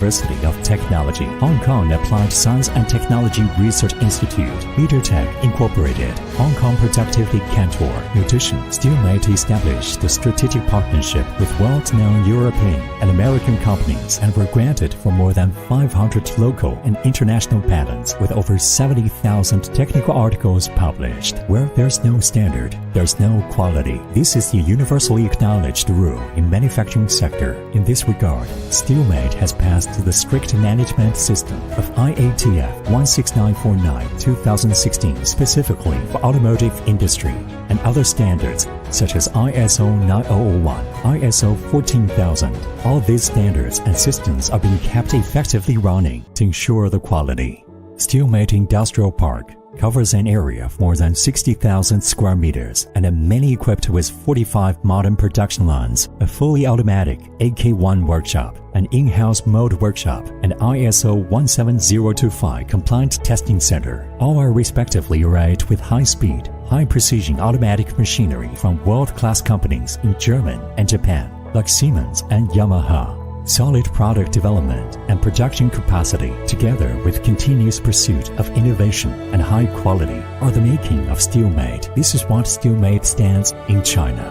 University of Technology, Hong Kong Applied Science and Technology Research Institute, MeterTech Incorporated, Hong Kong Productivity Cantor. In addition, Steelmate established a strategic partnership with world-known European and American companies and were granted for more than 500 local and international patents with over 70,000 technical articles published. Where there's no standard, there's no quality. This is the universally acknowledged rule in manufacturing sector. In this regard, Steelmate has passed the strict management system of IATF 16949-2016 specifically for automotive industry and other standards such as ISO 9001, ISO 14000. All these standards and systems are being kept effectively running to ensure the quality. Steelmate Industrial Park covers an area of more than 60,000 square meters and are mainly equipped with 45 modern production lines, a fully automatic AK1 workshop, an in-house mold workshop, and ISO 17025 compliant testing center. All are respectively arrayed with high-speed, high-precision automatic machinery from world-class companies in Germany and Japan, like Siemens and Yamaha. Solid product development and production capacity, together with continuous pursuit of innovation and high quality, are the making of Steelmate. This is what Steelmate stands in China.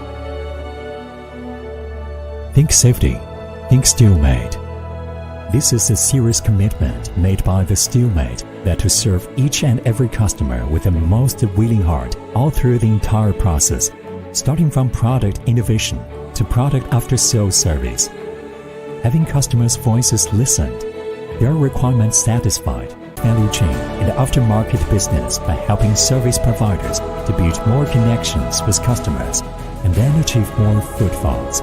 Think safety. Think Steelmate. This is a serious commitment made by the Steelmate that to serve each and every customer with the most willing heart all through the entire process, starting from product innovation to product after-sales service. Having customers' voices listened, their requirements satisfied, value chain in the aftermarket business by helping service providers to build more connections with customers and then achieve more footfalls.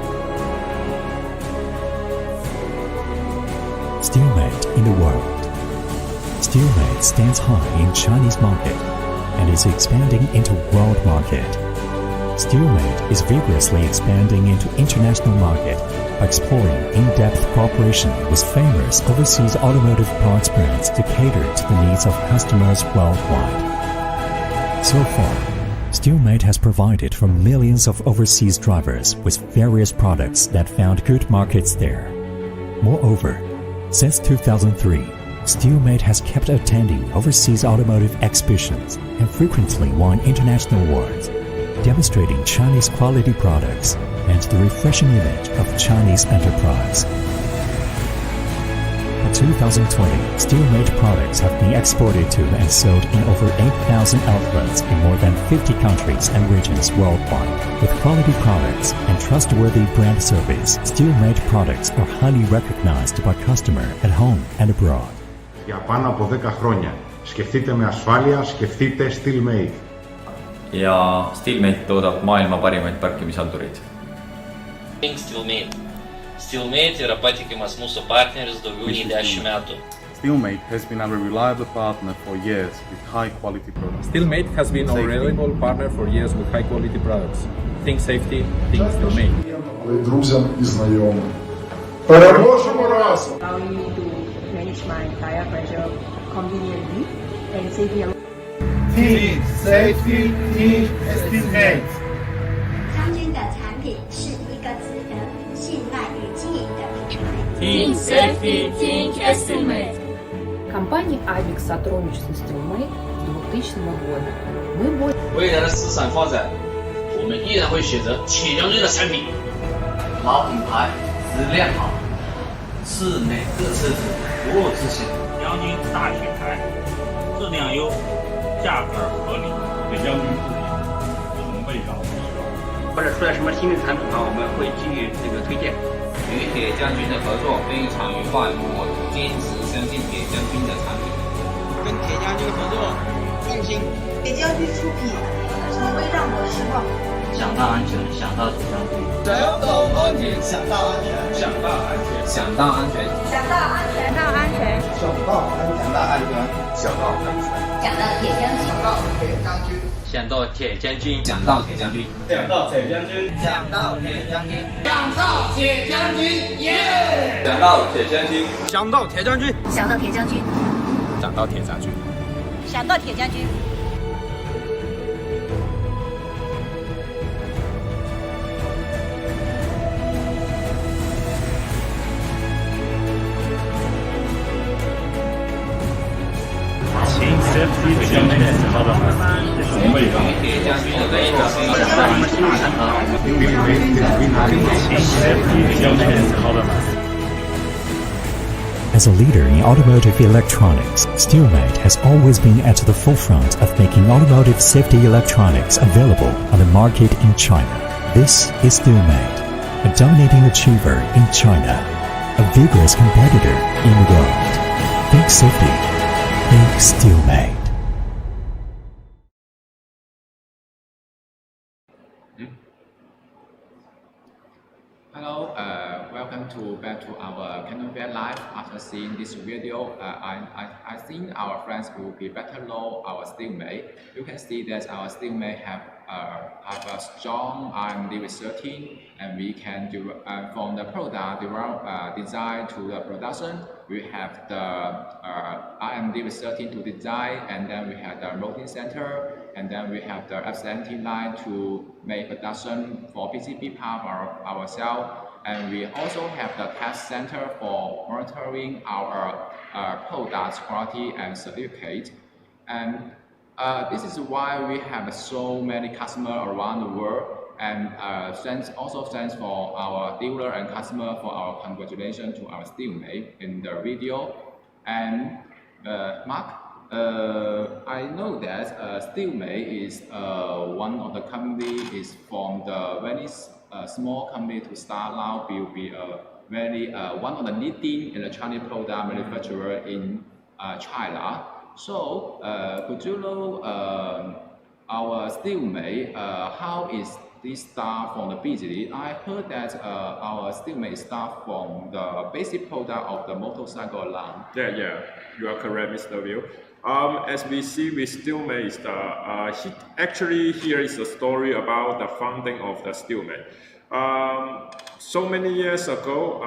Steelmate in the world. Steelmate stands high in Chinese market and is expanding into world market. Steelmate is vigorously expanding into international market by exploring in-depth cooperation with famous overseas automotive parts brands to cater to the needs of customers worldwide. So far, Steelmate has provided for millions of overseas drivers with various products that found good markets there. Moreover, since 2003, Steelmate has kept attending overseas automotive exhibitions and frequently won international awards, demonstrating Chinese quality products and the refreshing image of Chinese enterprise. By 2020, Steelmate products have been exported to and sold in over 8,000 outlets in more than 50 countries and regions worldwide. With quality products and trustworthy brand service, Steelmate products are highly recognized by customers at home and abroad. Για πάνω από 10 χρόνια. Σκεφτείτε με ασφάλεια, σκεφτείτε Steelmate. Ja Steelmate toodab maailma parimaid parkimishaldureid. Steelmate. Steelmate yra patikimas mūsų partneris daugiau nei 10 metų. Steelmate has been a reliable partner for years with high quality products. Steelmate has been a reliable partner for years with high quality products. Think safety, think Steelmate. Друзям і знайомим. Переможемо разом! Allowing me to manage my entire pressure conveniently and safely. Think safety, think Steelmate. 将军的产品是一个值得信赖与经营的品牌。Think safety, think Steelmate. Компания Avix сотрудничает с Steelmate с 2000 года.未来的市场发展，我们依然会选择铁将军的产品。老品牌，质量好，室内各车子服务自信。将军大品牌，质量优，价格合理。铁将军不比，我们味道不一样。或者出来什么新的产品啊，我们会给予这个推荐。与铁将军的合作非常愉快，我坚持相信铁将军的产品。跟铁将军合作，放心。铁将军出品，从未让我失望。想到安全，想到铁将军。想到安全，想到安全，想到安全，想到安全，想到安全，想到安全，想到安全，想到安全，想到安全，想到铁将军，想到铁将军，想到铁将军，想到铁将军，想到铁将军，想到铁将军，耶！想到铁将军，想到铁将军，想到铁将军，想到铁将军，想到铁将军。safety 比较没人知道的吗？这是什么味道？铁将军的味道非常的新鲜和 Think safety 比较没人知道的吗？ As a leader in automotive electronics, Steelmate has always been at the forefront of making automotive safety electronics available on the market in China. This is Steelmate, a dominating achiever in China, a vigorous competitor in the world. Think safety. Think Steelmate. Hello, welcome back to our Canonfair Live. After seeing this video, I think our friends will be better know our Steelmate. You can see that our Steelmate have a strong R&D researching, and we can do from the product design to the production. We have the R&D researching to design, and then we have the routing center, and then we have the assembly line to make production for PCB part ourselves. And we also have the test center for monitoring our product quality and certificate. And this is why we have so many customers around the world. And thanks for our dealer and customer for our congratulations to our Steelmate in the video. And Mark, I know that Steelmate is one of the company is from the very small company to start now will be a very one of the leading electronic product manufacturer in China. So could you know our Steelmate how is this start from the business? I heard that our Steelmate start from the basic product of the motorcycle alarm. Yeah, you are correct, Mr. Liu. As we see with Steelmate, actually here is a story about the founding of the Steelmate. So many years ago,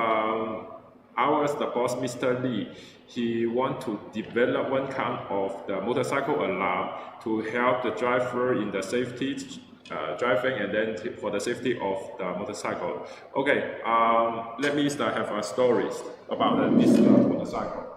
the boss, Mr. Lee, he want to develop one kind of the motorcycle alarm to help the driver in the safety driving and then for the safety of the motorcycle. Okay, let me have a story about this motorcycle.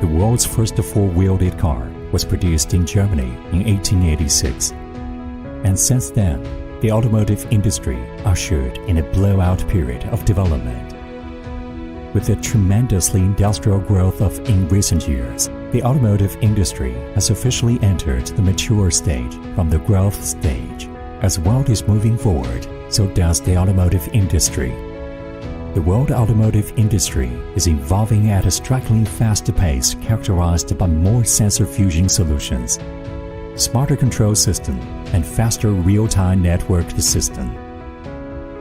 the world's first four-wheeled car, was produced in Germany in 1886. And since then, the automotive industry ushered in a blowout period of development. With the tremendously industrial growth of in recent years, the automotive industry has officially entered the mature stage from the growth stage. As the world is moving forward, so does the automotive industry. The world automotive industry is evolving at a strikingly fast pace characterized by more sensor fusion solutions, smarter control system, and faster real-time networked system.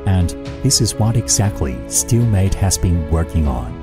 And this is what exactly Steelmate has been working on.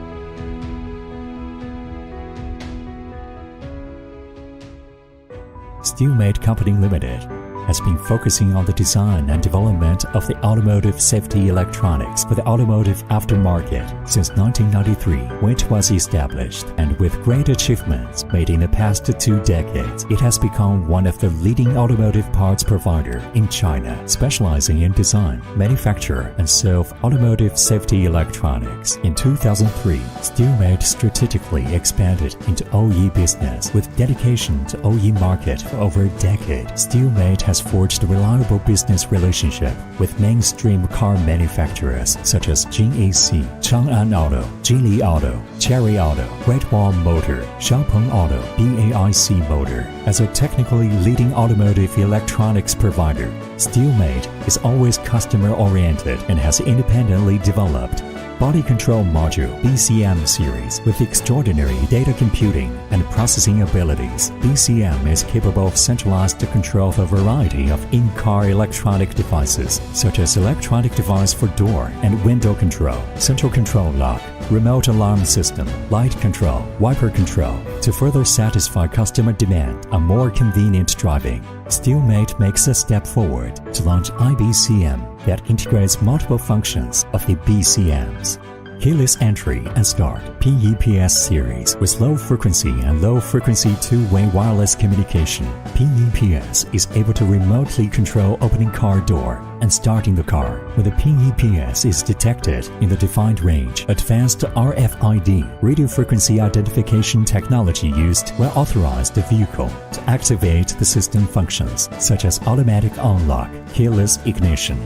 Steelmate Company Limited has been focusing on the design and development of the automotive safety electronics for the automotive aftermarket since 1993, when it was established, and with great achievements made in the past 2 decades, it has become one of the leading automotive parts provider in China, specializing in design, manufacture, and sale of automotive safety electronics. In 2003, Steelmate strategically expanded into OE business with dedication to OE market for over a decade. Steelmate has forged a reliable business relationship with mainstream car manufacturers such as JAC, Chang'an Auto, Geely Auto, Chery Auto, Great Wall Motor, Xiaopeng Auto, BAIC Motor. As a technically leading automotive electronics provider, Steelmate is always customer-oriented and has independently developed Body Control Module BCM series with extraordinary data computing and processing abilities. BCM is capable of centralized control of a variety of in-car electronic devices, such as electronic device for door and window control, central control lock, remote alarm system, light control, wiper control, to further satisfy customer demand on more convenient driving. Steelmate makes a step forward to launch IBCM that integrates multiple functions of the BCMs. Keyless entry and start PEPS series with low frequency and low frequency two-way wireless communication. PEPS is able to remotely control opening car door and starting the car when the PEPS is detected in the defined range. Advanced RFID radio frequency identification technology used when authorized the vehicle to activate the system functions such as automatic unlock, keyless ignition.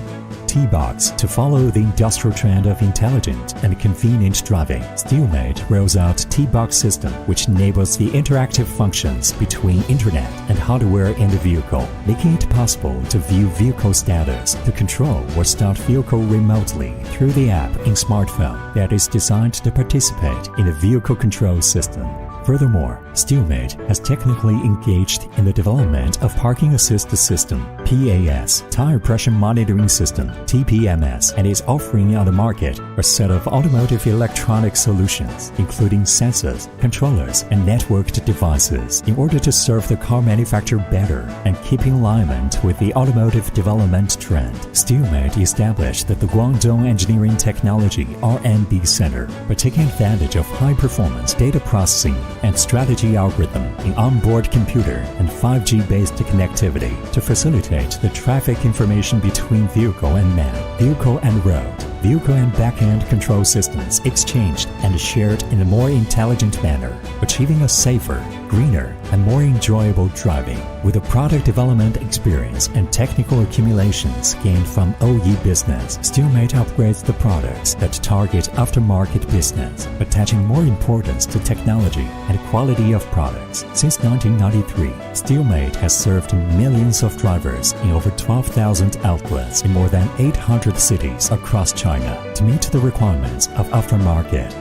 T-Box to follow the industrial trend of intelligent and convenient driving. Steelmate rolls out T-Box system, which enables the interactive functions between internet and hardware in the vehicle, making it possible to view vehicle status, to control or start vehicle remotely through the app in smartphone that is designed to participate in the vehicle control system. Furthermore, Steelmate has technically engaged in the development of Parking Assist System, PAS, Tire Pressure Monitoring System, TPMS, and is offering on the market a set of automotive electronic solutions, including sensors, controllers, and networked devices, in order to serve the car manufacturer better and keep in alignment with the automotive development trend. Steelmate established the Guangdong Engineering Technology R&D Center by taking advantage of high-performance data processing and strategy algorithm in onboard computer and 5G-based connectivity to facilitate the traffic information between vehicle and man, vehicle and road. Vehicle and back-end control systems exchanged and shared in a more intelligent manner, achieving a safer, greener, and more enjoyable driving. With the product development experience and technical accumulations gained from OE business, Steelmate upgrades the products that target aftermarket business, attaching more importance to technology and quality of products. Since 1993, Steelmate has served millions of drivers in over 12,000 outlets in more than 800 cities across China to meet the requirements of aftermarket.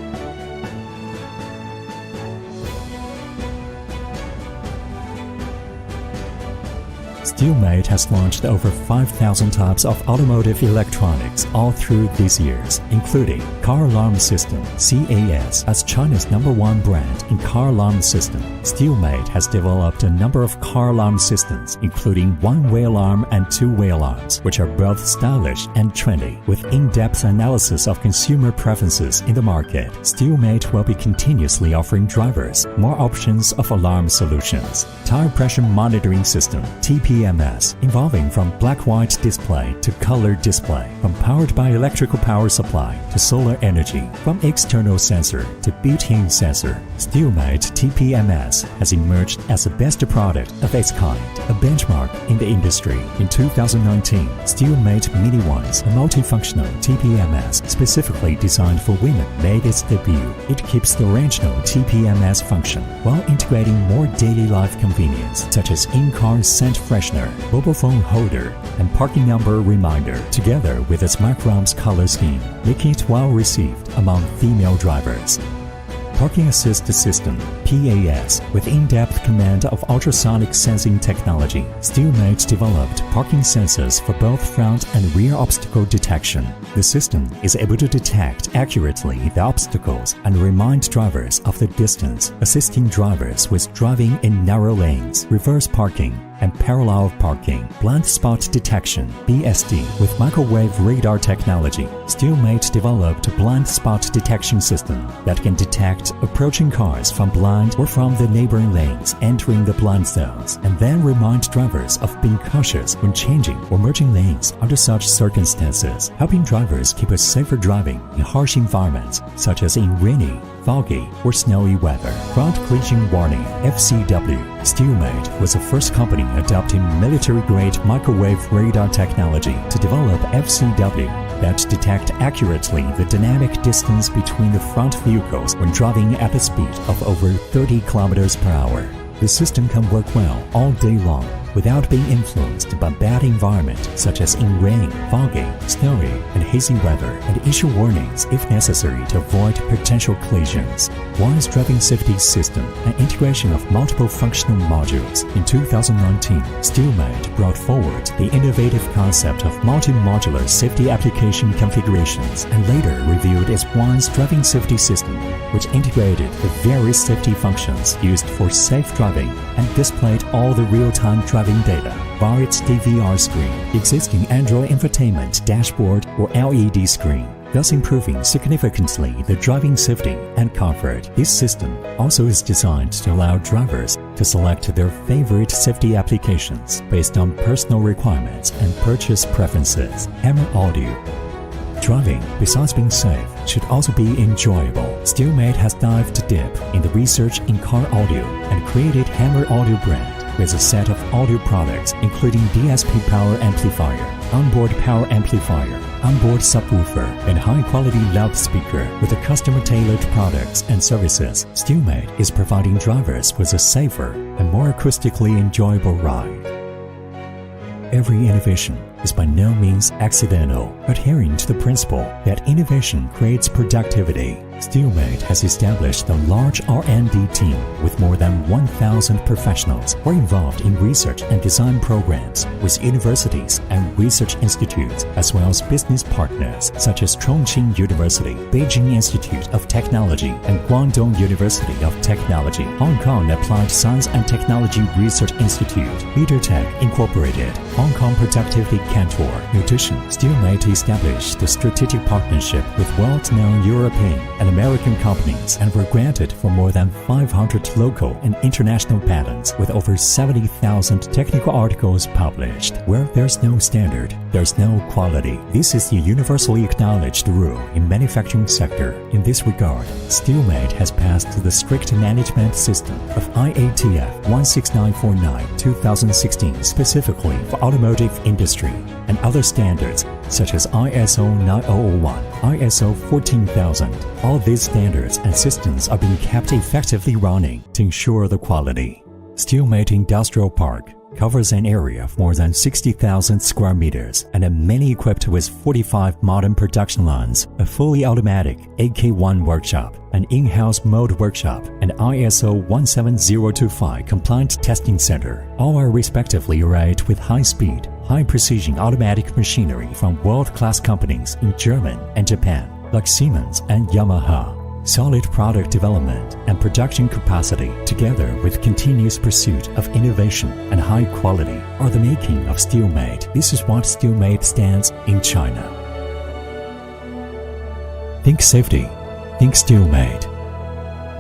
Steelmate has launched over 5,000 types of automotive electronics all through these years, including Car Alarm System, CAS, as China's #1 brand in car alarm system. Steelmate has developed a number of car alarm systems, including one-way alarm and two-way alarms, which are both stylish and trendy. With in-depth analysis of consumer preferences in the market, Steelmate will be continuously offering drivers more options of alarm solutions. Tire Pressure Monitoring System, TPMS, TPMS, involving from black-white display to color display, from powered by electrical power supply to solar energy, from external sensor to built-in sensor. Steelmate TPMS has emerged as the best product of its kind, a benchmark in the industry. In 2019, Steelmate Mini Ones, a multifunctional TPMS specifically designed for women, made its debut. It keeps the original TPMS function while integrating more daily life convenience such as in-car scent freshener, mobile phone holder, and parking number reminder, together with its Macrom's color scheme, making it well received among female drivers. Parking Assist System, PAS, with in-depth command of ultrasonic sensing technology. Steelmate developed parking sensors for both front and rear obstacle detection. The system is able to detect accurately the obstacles and remind drivers of the distance, assisting drivers with driving in narrow lanes, reverse parking, and parallel parking. Blind spot detection, BSD, with microwave radar technology. Steelmate developed a blind spot detection system that can detect approaching cars from blind or from the neighboring lanes entering the blind zones, and then remind drivers of being cautious when changing or merging lanes under such circumstances, helping drivers keep a safer driving in harsh environments such as in rainy, foggy, or snowy weather. Front collision warning, FCW. Steelmate was the first company adopting military-grade microwave radar technology to develop FCW that detect accurately the dynamic distance between the front vehicles when driving at a speed of over 30 km per hour. The system can work well all day long without being influenced by bad environment such as in rain, foggy, snowy, and hazy weather, and issue warnings if necessary to avoid potential collisions. One's driving safety system and integration of multiple functional modules. In 2019, Steelmate brought forward the innovative concept of multi-modular safety application configurations and later revealed its One's driving safety system, which integrated the various safety functions used for safe driving and displayed all the real-time driving data via its DVR screen, existing Android infotainment dashboard or LED screen, thus improving significantly the driving safety and comfort. This system also is designed to allow drivers to select their favorite safety applications based on personal requirements and purchase preferences. Hammer Audio. Driving, besides being safe, should also be enjoyable. Steelmate has dived deep in the research in car audio and created Hammer Audio brand with a set of audio products including DSP power amplifier, onboard power amplifier, onboard subwoofer, and high-quality loudspeaker. With the customer-tailored products and services, Steelmate is providing drivers with a safer and more acoustically enjoyable ride. Every innovation is by no means accidental, adhering to the principle that innovation creates productivity. Steelmate has established a large R&D team with more than 1,000 professionals who are involved in research and design programs with universities and research institutes, as well as business partners such as Chongqing University, Beijing Institute of Technology, and Guangdong University of Technology, Hong Kong Applied Science and Technology Research Institute, LeaderTech Incorporated, Hong Kong Productivity Cantor. In addition, Steelmate established a strategic partnership with world-known European and American companies and were granted for more than 500 local and international patents with over 70,000 technical articles published. Where there's no standard, there's no quality. This is the universally acknowledged rule in manufacturing sector. In this regard, Steelmate has passed the strict management system of IATF 16949-2016 specifically for automotive industry and other standards such as ISO 9001, ISO 14000. All these standards and systems are being kept effectively running to ensure the quality. Steelmate Industrial Park covers an area of more than 60,000 square meters and are mainly equipped with 45 modern production lines, a fully automatic AK1 workshop, an in-house mold workshop, and ISO 17025 compliant testing center. All are respectively arrayed with high-speed, high-precision automatic machinery from world-class companies in Germany and Japan, like Siemens and Yamaha. Solid product development and production capacity, together with continuous pursuit of innovation and high quality, are the making of Steelmate. This is what Steelmate stands in China. Think safety. Think Steelmate.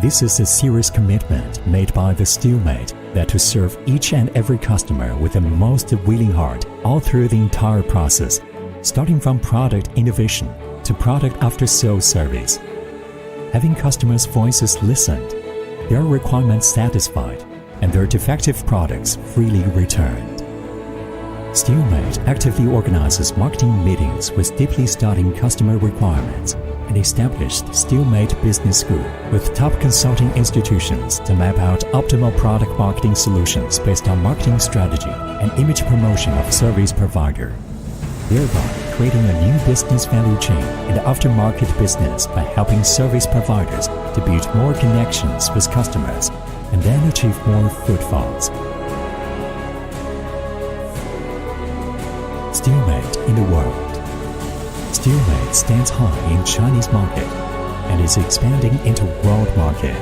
This is a serious commitment made by the Steelmate that to serve each and every customer with the most willing heart all through the entire process, starting from product innovation to product after-sales service. Having customers' voices listened, their requirements satisfied, and their defective products freely returned. Steelmate actively organizes marketing meetings with deeply studying customer requirements and established Steelmate Business School with top consulting institutions to map out optimal product marketing solutions based on marketing strategy and image promotion of service provider, thereby creating a new business value chain in the aftermarket business by helping service providers to build more connections with customers and then achieve more footfalls. Steelmate in the world. Steelmate stands high in Chinese market and is expanding into world market.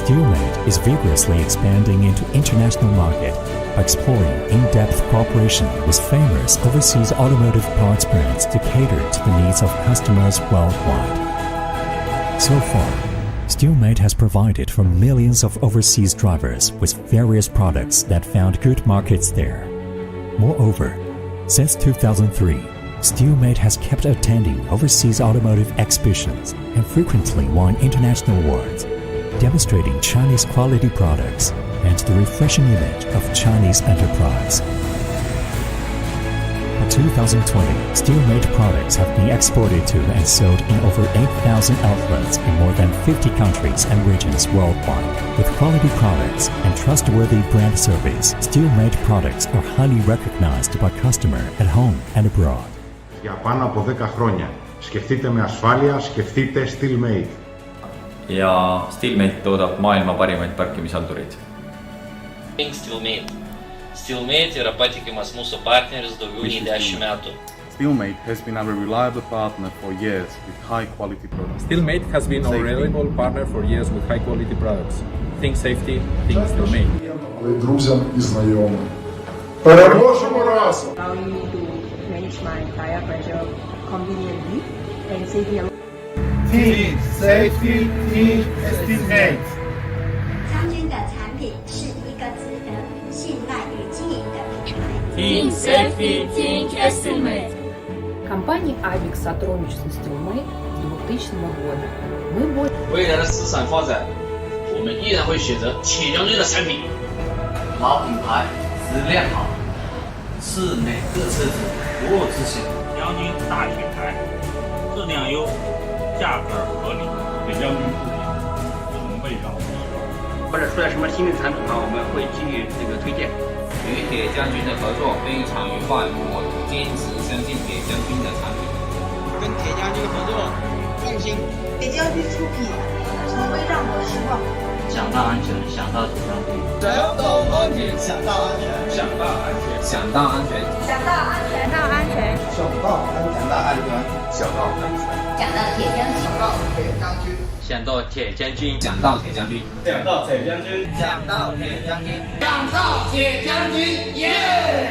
Steelmate is vigorously expanding into international market by exploring in-depth cooperation with famous overseas automotive parts brands to cater to the needs of customers worldwide. So far, Steelmate has provided for millions of overseas drivers with various products that found good markets there. Moreover, since 2003, Steelmate has kept attending overseas automotive exhibitions and frequently won international awards, demonstrating Chinese quality products and the refreshing image of Chinese enterprise. By 2020, Steelmate products have been exported to and sold in over 8,000 outlets in more than 50 countries and regions worldwide. With quality products and trustworthy brand service, Steelmate products are highly recognized by customers at home and abroad. Για πάνω από 10 χρόνια. Σκεφτείτε με ασφάλεια, σκεφτείτε Steelmate. ja Steelmate toodab maailma parimaid parkimishaldureid. Steelmate. Steelmate yra patikimas mūsų partneris daugiau nei 10 metų. Steelmate has been our reliable partner for years with high quality products. Steelmate has been our reliable partner for years with high quality products. Think safety, think Steelmate. Друзям і знайомим. Переможемо разом! Allowing me to manage my tire pressure conveniently and safely. Think safety, think Steelmate. 将军的产品是一个值得信赖与经营的品牌。Think safety, think Steelmate. Компания Avix сотрудничает с Steelmate с 2000 года. Мы больше... 未来的市场发展，我们依然会选择铁将军的产品。老品牌，质量好，是每个车主服务之星。将军大品牌，质量优，价格合理，给将军不比，不能被让步。或者出来什么新的产品啊，我们会给予这个推荐。与铁将军的合作非常愉快，我坚持相信铁将军的产品。跟铁将军合作，放心。铁将军出品，从未让我失望。想到安全，想到铁将军。想到安全，想到安全，想到安全，想到安全，想到安全，想到安全，想到安全，想到安全，想到安全，想到铁将军，想到铁将军，想到铁将军，想到铁将军，想到铁将军，想到铁将军，耶！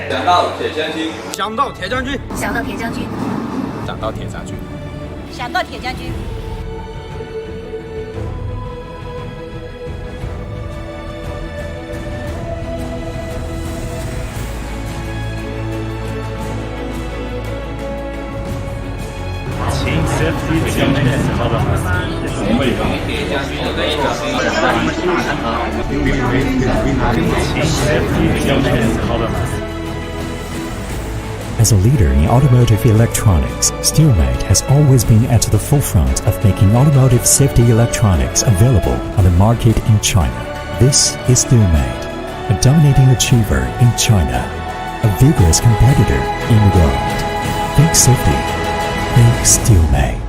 想到铁将军，想到铁将军，想到铁将军，想到铁将军，想到铁将军。Think safety, think Steelmate. 铁将军的合作非常Steelmate has been our As a leader in automotive electronics, Steelmate has always been at the forefront of making automotive safety electronics available on the market in China. This is Steelmate, a dominating achiever in China, a vigorous competitor in the world. Think safety, think Steelmate.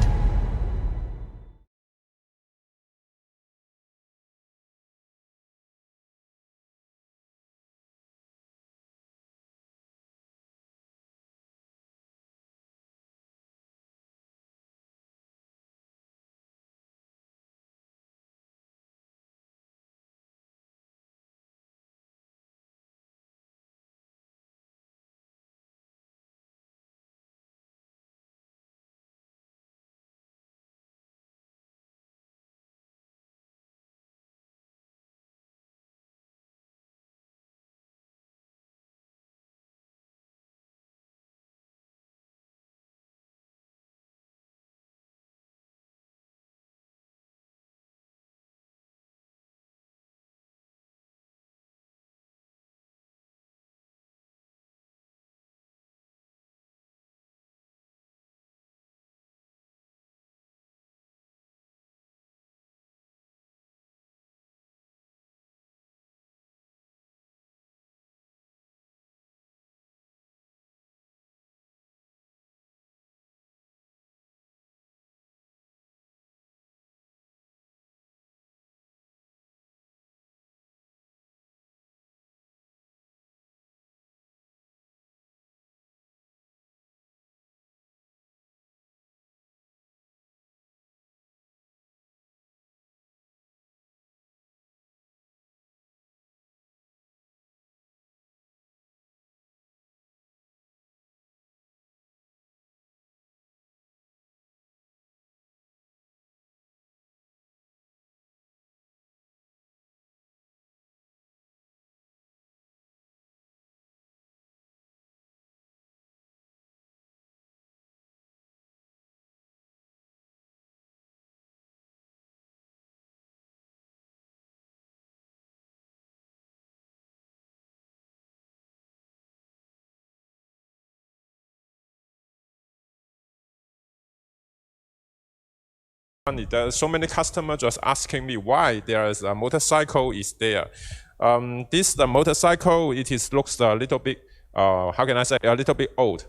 funny. There are so many customers just asking me why there is a motorcycle is there. The motorcycle, looks a little bit, how can I say, a little bit old.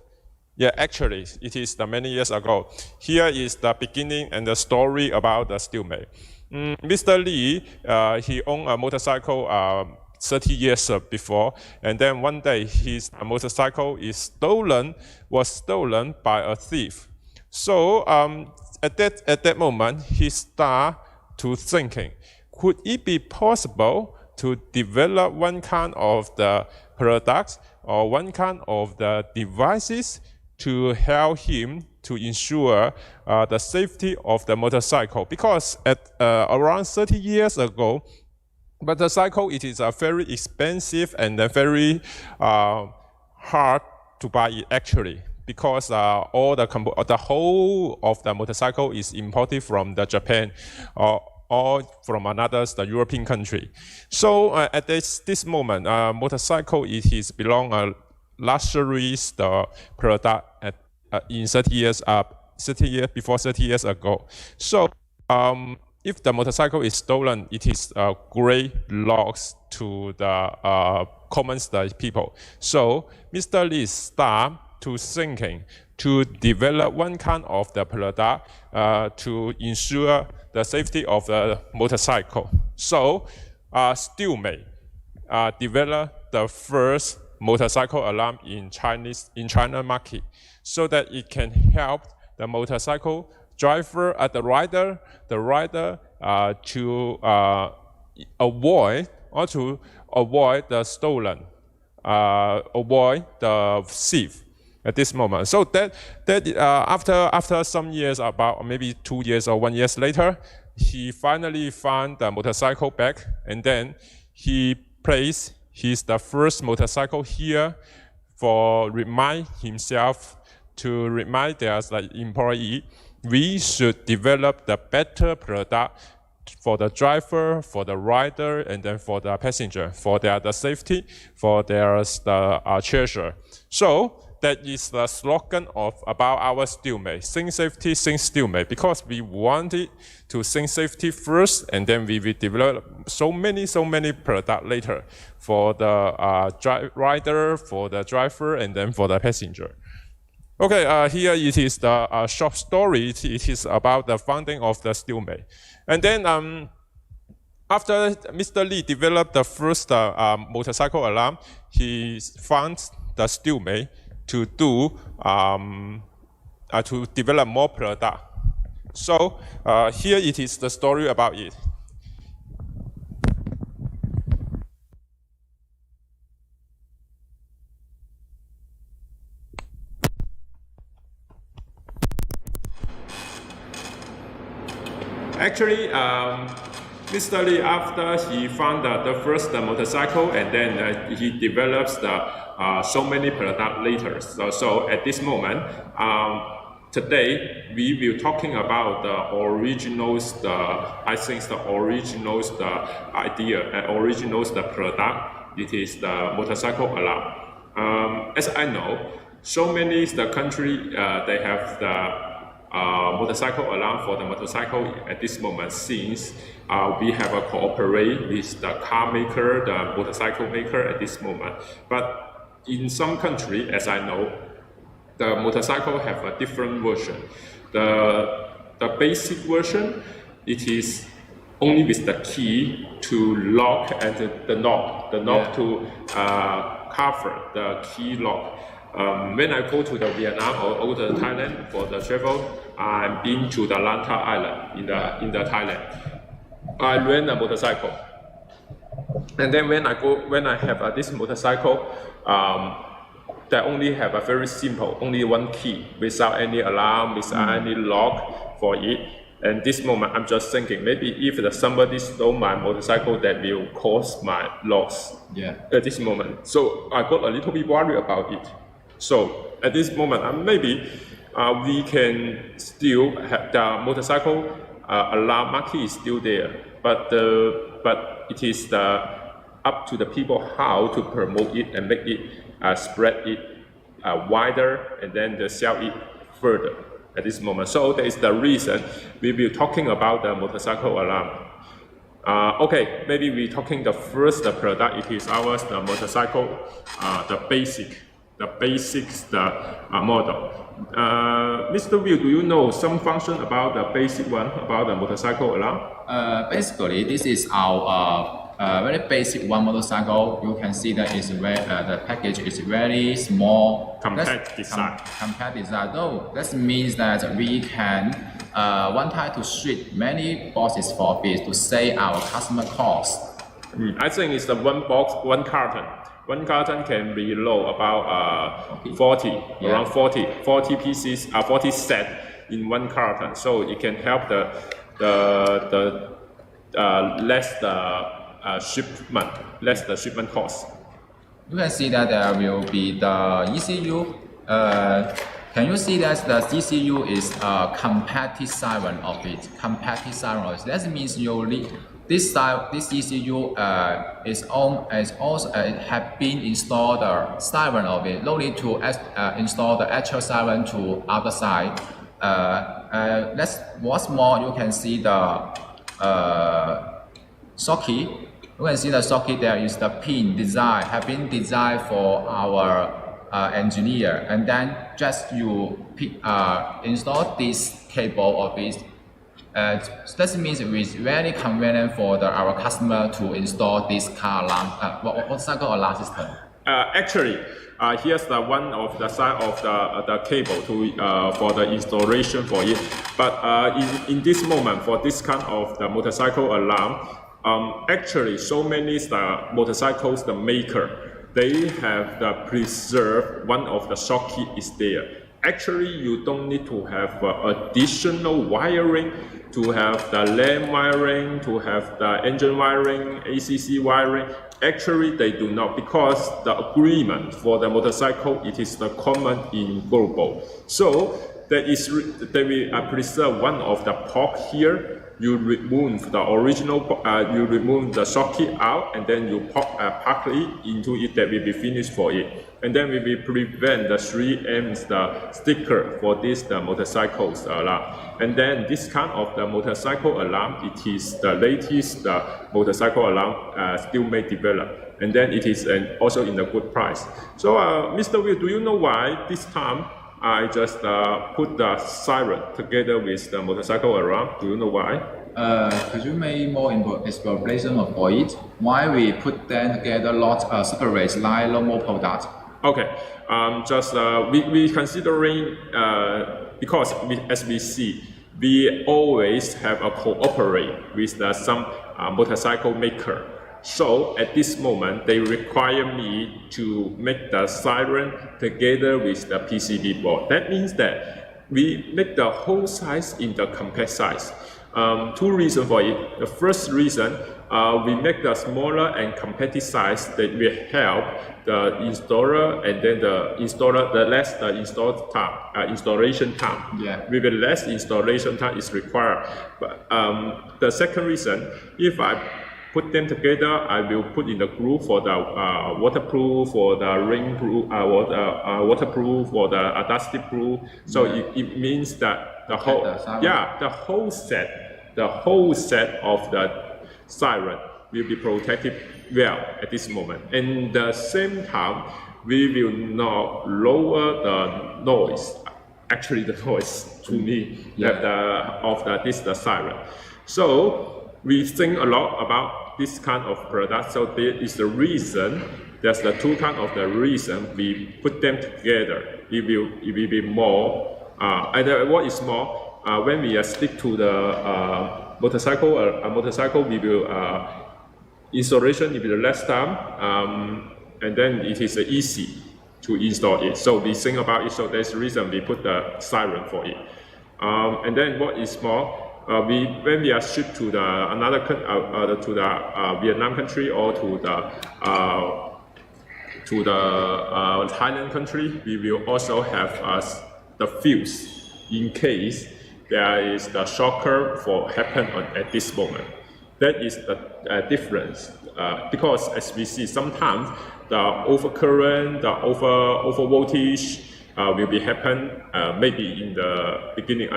Yeah, actually, it is many years ago. Here is the beginning and the story about the Steelmate. Mr. Lee, he owned a motorcycle 30 years before, and then one day his motorcycle was stolen by a thief. So at that moment, he started to thinking, could it be possible to develop one kind of the products or one kind of the devices to help him to ensure the safety of the motorcycle? Because at around 30 years ago, motorcycle, it is very expensive and very hard to buy it actually, because all the whole of the motorcycle is imported from the Japan or from another European country. So at this moment, motorcycle belong a luxury product in 30 years before 30 years ago. So if the motorcycle is stolen, it is a great loss to the common people. So Mr. Lee started to thinking to develop one kind of the product to ensure the safety of the motorcycle. So Steelmate developed the first motorcycle alarm in China market, so that it can help the motorcycle driver, the rider to avoid the stolen, avoid the thief at this moment. So that after some years, about maybe 2 years or 1 year later, he finally found the motorcycle back, and then he placed the first motorcycle here for remind himself, to remind their employee, we should develop the better product for the driver, for the rider, and then for the passenger, for the safety, for their treasure. So that is the slogan about our Steelmate: think safety, think Steelmate, because we wanted to think safety first, and then we will develop so many products later for the rider, for the driver, and then for the passenger. Okay, here it is the short story. It is about the founding of the Steelmate. And then after Mr. Lee developed the first motorcycle alarm, he found the Steelmate to develop more product. So here it is the story about it. Actually, Mr. Lee, after he found the first motorcycle, and then he develops so many products later. So at this moment, today we will talking about the originals, I think the originals, the idea, originals, the product. It is the motorcycle alarm. As I know, so many the country they have the motorcycle alarm for the motorcycle at this moment, since we have a cooperate with the car maker, the motorcycle maker at this moment. But in some country, as I know, the motorcycle have a different version. The basic version, it is only with the key to lock and the knob to cover the key lock. When I go to the Vietnam or the Thailand for the travel, I've been to the Lanta Island in the Thailand. I rent a motorcycle, and then when I have this motorcycle, they only have a very simple, only one key, without any alarm, without any lock for it. And this moment, I'm just thinking, maybe if somebody stole my motorcycle, that will cause my loss. Yeah. At this moment, so I got a little bit worried about it. So at this moment, maybe we can still have the motorcycle alarm market is still there, but it is up to the people how to promote it and make it spread it wider, and then sell it further. at this moment. So that is the reason we will be talking about the motorcycle alarm. Okay, maybe we talking the first product. It is ours, the motorcycle, the basics, model. Mr. Will, do you know some function about the basic one about the motorcycle alarm? Basically, this is our very basic one motorcycle. You can see that is the package is very small. Compact design. Compact design. Though that means that we can one time to ship many boxes for this to save our customer cost. I think it's the one box, one carton. One carton can be low about 40, around 40 pieces, 40 set in one carton. So it can help the less the shipment cost. You can see that there will be the ECU. Can you see that the ECU is a compacted siren of it? Compacted siren. That means you need this ECU is also have been installed the siren of it. No need to install the actual siren to other side. That's what's more. You can see the socket. You can see the socket. There is the pin design have been designed for our engineer, and then just you install this cable of it. That means it is very convenient for our customer to install this car alarm, motorcycle alarm system. Actually, here's the one of the side of the cable to for the installation for it. But in this moment, for this kind of the motorcycle alarm, actually so many motorcycles, the maker, they have the preserve one of the socket is there. Actually, you don't need to have additional wiring, to have the lamp wiring, to have the engine wiring, ACC wiring. Actually, they do not, because the agreement for the motorcycle, it is the common in global. So they will preserve one of the port here. You remove the original, you remove the socket out, and then you pack it into it. That will be finished for it. And then we will prevent the 3M sticker for this motorcycles alarm. And then this kind of the motorcycle alarm, it is the latest motorcycle alarm Steelmate developed. And then it is also in a good price. So Mr. Will, do you know why this time I just put the siren together with the motorcycle alarm? Do you know why? Could you make more explanation of it? Why we put them together, not separate like normal product? Okay, we considering because as we see, we always have a cooperate with some motorcycle maker. So at this moment, they require me to make the siren together with the PCB board. That means that we make the whole size in the compact size. Two reasons for it. The first reason, we make the smaller and compact size that will help the installer, and then the installer, the less the installation time. Yeah. With the less installation time is required. But the second reason, if I put them together, I will put in the group for the waterproof, for the rainproof, waterproof, for the dusty proof. So it means that the whole set of the siren will be protected well at this moment. And at the same time, we will not lower the noise. Actually, the noise to me the siren. So we think a lot about this kind of product. So there is the reason. There's the two kind of the reason we put them together. It will be more. And what is more? When we stick to the motorcycle, we will installation will be less time, and then it is easy to install it. So we think about it. So that's the reason we put the siren for it. And then what is more? When we are shipped to to the Vietnam country or to the Thailand country, we will also have the fuse in case there is the shocker happen at this moment. That is the difference, because as we see, sometimes the overcurrent, the over voltage, will be happen maybe in the beginning.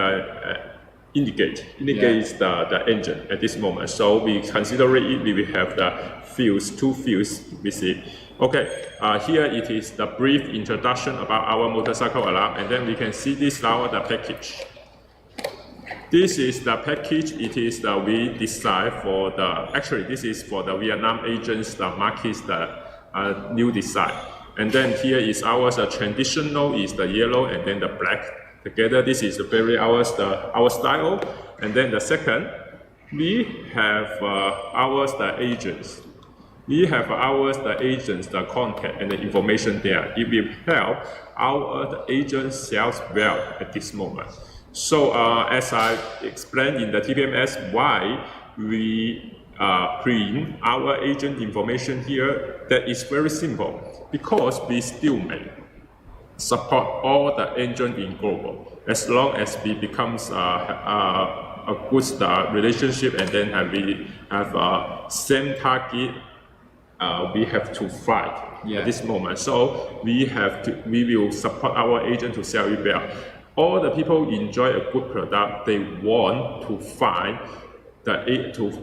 Indicate is the engine at this moment. So we consider it. We will have the fuse, 2 fuse. We see. Okay, here it is the brief introduction about our motorcycle alarm, and then we can see this now the package. This is the package. It is the we design for the. Actually, this is for the Vietnam agents. The markets the new design. And then here is ours. The traditional is the yellow and then the black. Together, this is very our style. And then the second, we have ours the agents. We have ours the agents, the contact and the information there. It will help our agents sales well at this moment. So as I explained in the TPMS, why we print our agent information here, that is very simple. Because we Steelmate support all the engine in global. As long as we becomes a good relationship, and then we have same target, we have to fight at this moment. So we will support our agent to sell it well. All the people enjoy a good product. They want to find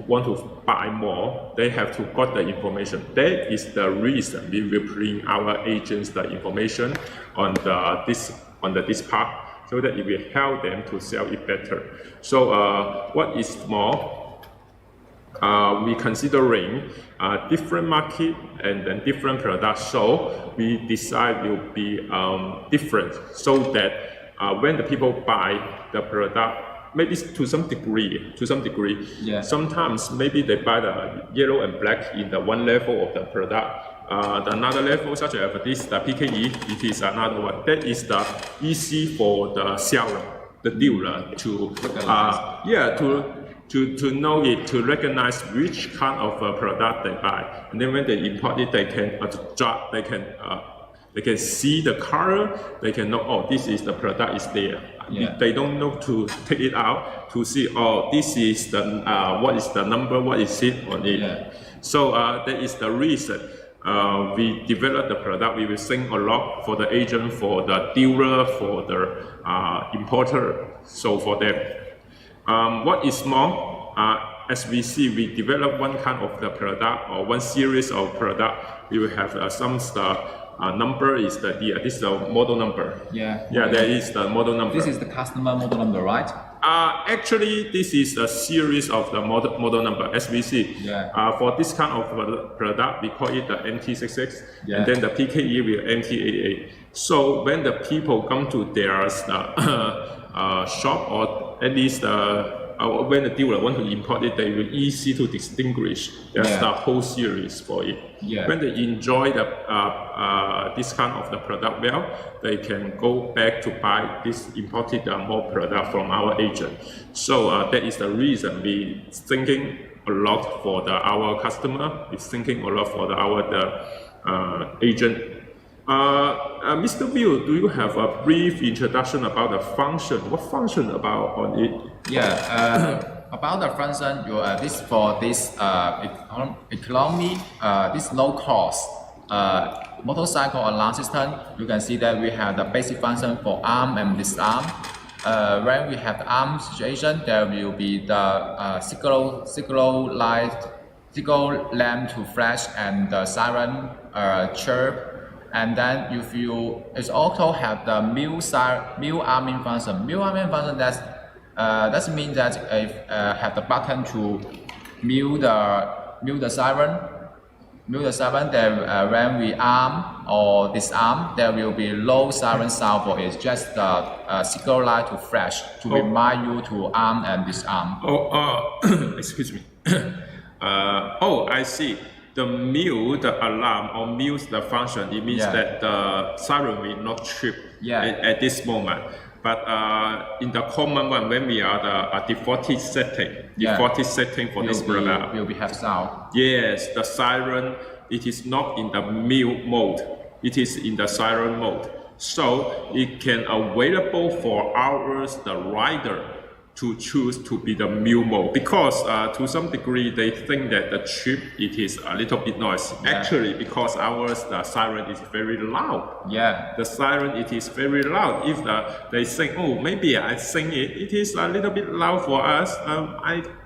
want to buy more, they have to got the information. That is the reason we will bring our agents the information on this part, so that it will help them to sell it better. So what is more, we considering different market and then different products. So we decide will be different, so that when the people buy the product, maybe to some degree. Yeah. Sometimes maybe they buy the yellow and black in the one level of the product. Another level, such as this, the PKE, it is another one. That is the easy for the seller, the dealer to to know it, to recognize which kind of product they buy. And then when they import it, they can they can see the color. They can know, oh, this is the product is there. Yeah. They don't know to take it out to see, oh, this is the what is the number, what is it on it. Yeah. So that is the reason we develop the product. We will think a lot for the agent, for the dealer, for the importer. So for them, what is more, as we see, we develop one kind of the product or one series of product. We will have some stuff. Number is this is the model number. Yeah, there is the model number. This is the customer model number, right? Actually, this is a series of the model number, as we see. Yeah. For this kind of product, we call it the MT66, and then the PKE will MT88. So when the people come to their shop, or at least when the dealer want to import it, they will easy to distinguish the whole series for it. Yeah. When they enjoy the this kind of the product well, they can go back to buy this imported more product from our agent. So that is the reason we thinking a lot for our customer. Is thinking a lot for our agent. Mr. Bill, do you have a brief introduction about the function? What function about on it? Yeah, about the function, this for this economy, this low cost motorcycle alarm system. You can see that we have the basic function for arm and disarm. When we have the arm situation, there will be the signal lamp to flash and the siren chirp. And then if you, it also have the mute arming function. Mute arming function that means that if have the button to mute the siren. Then when we arm or disarm, there will be low siren sound for it. Just the signal light to flash to remind you to arm and disarm. Excuse me. I see. The mute the alarm or mute the function, it means that the siren will not trip at this moment. But in the common one, when we are the defaulted setting for this product, will be have sound. Yes, the siren, it is not in the mute mode. It is in the siren mode. So it can available for the rider to choose to be the mute mode because to some degree they think that the chip it is a little bit noisy. Yeah. Actually, because ours the siren is very loud. Yeah. The siren it is very loud. If they think, oh, maybe I sing it is a little bit loud for us.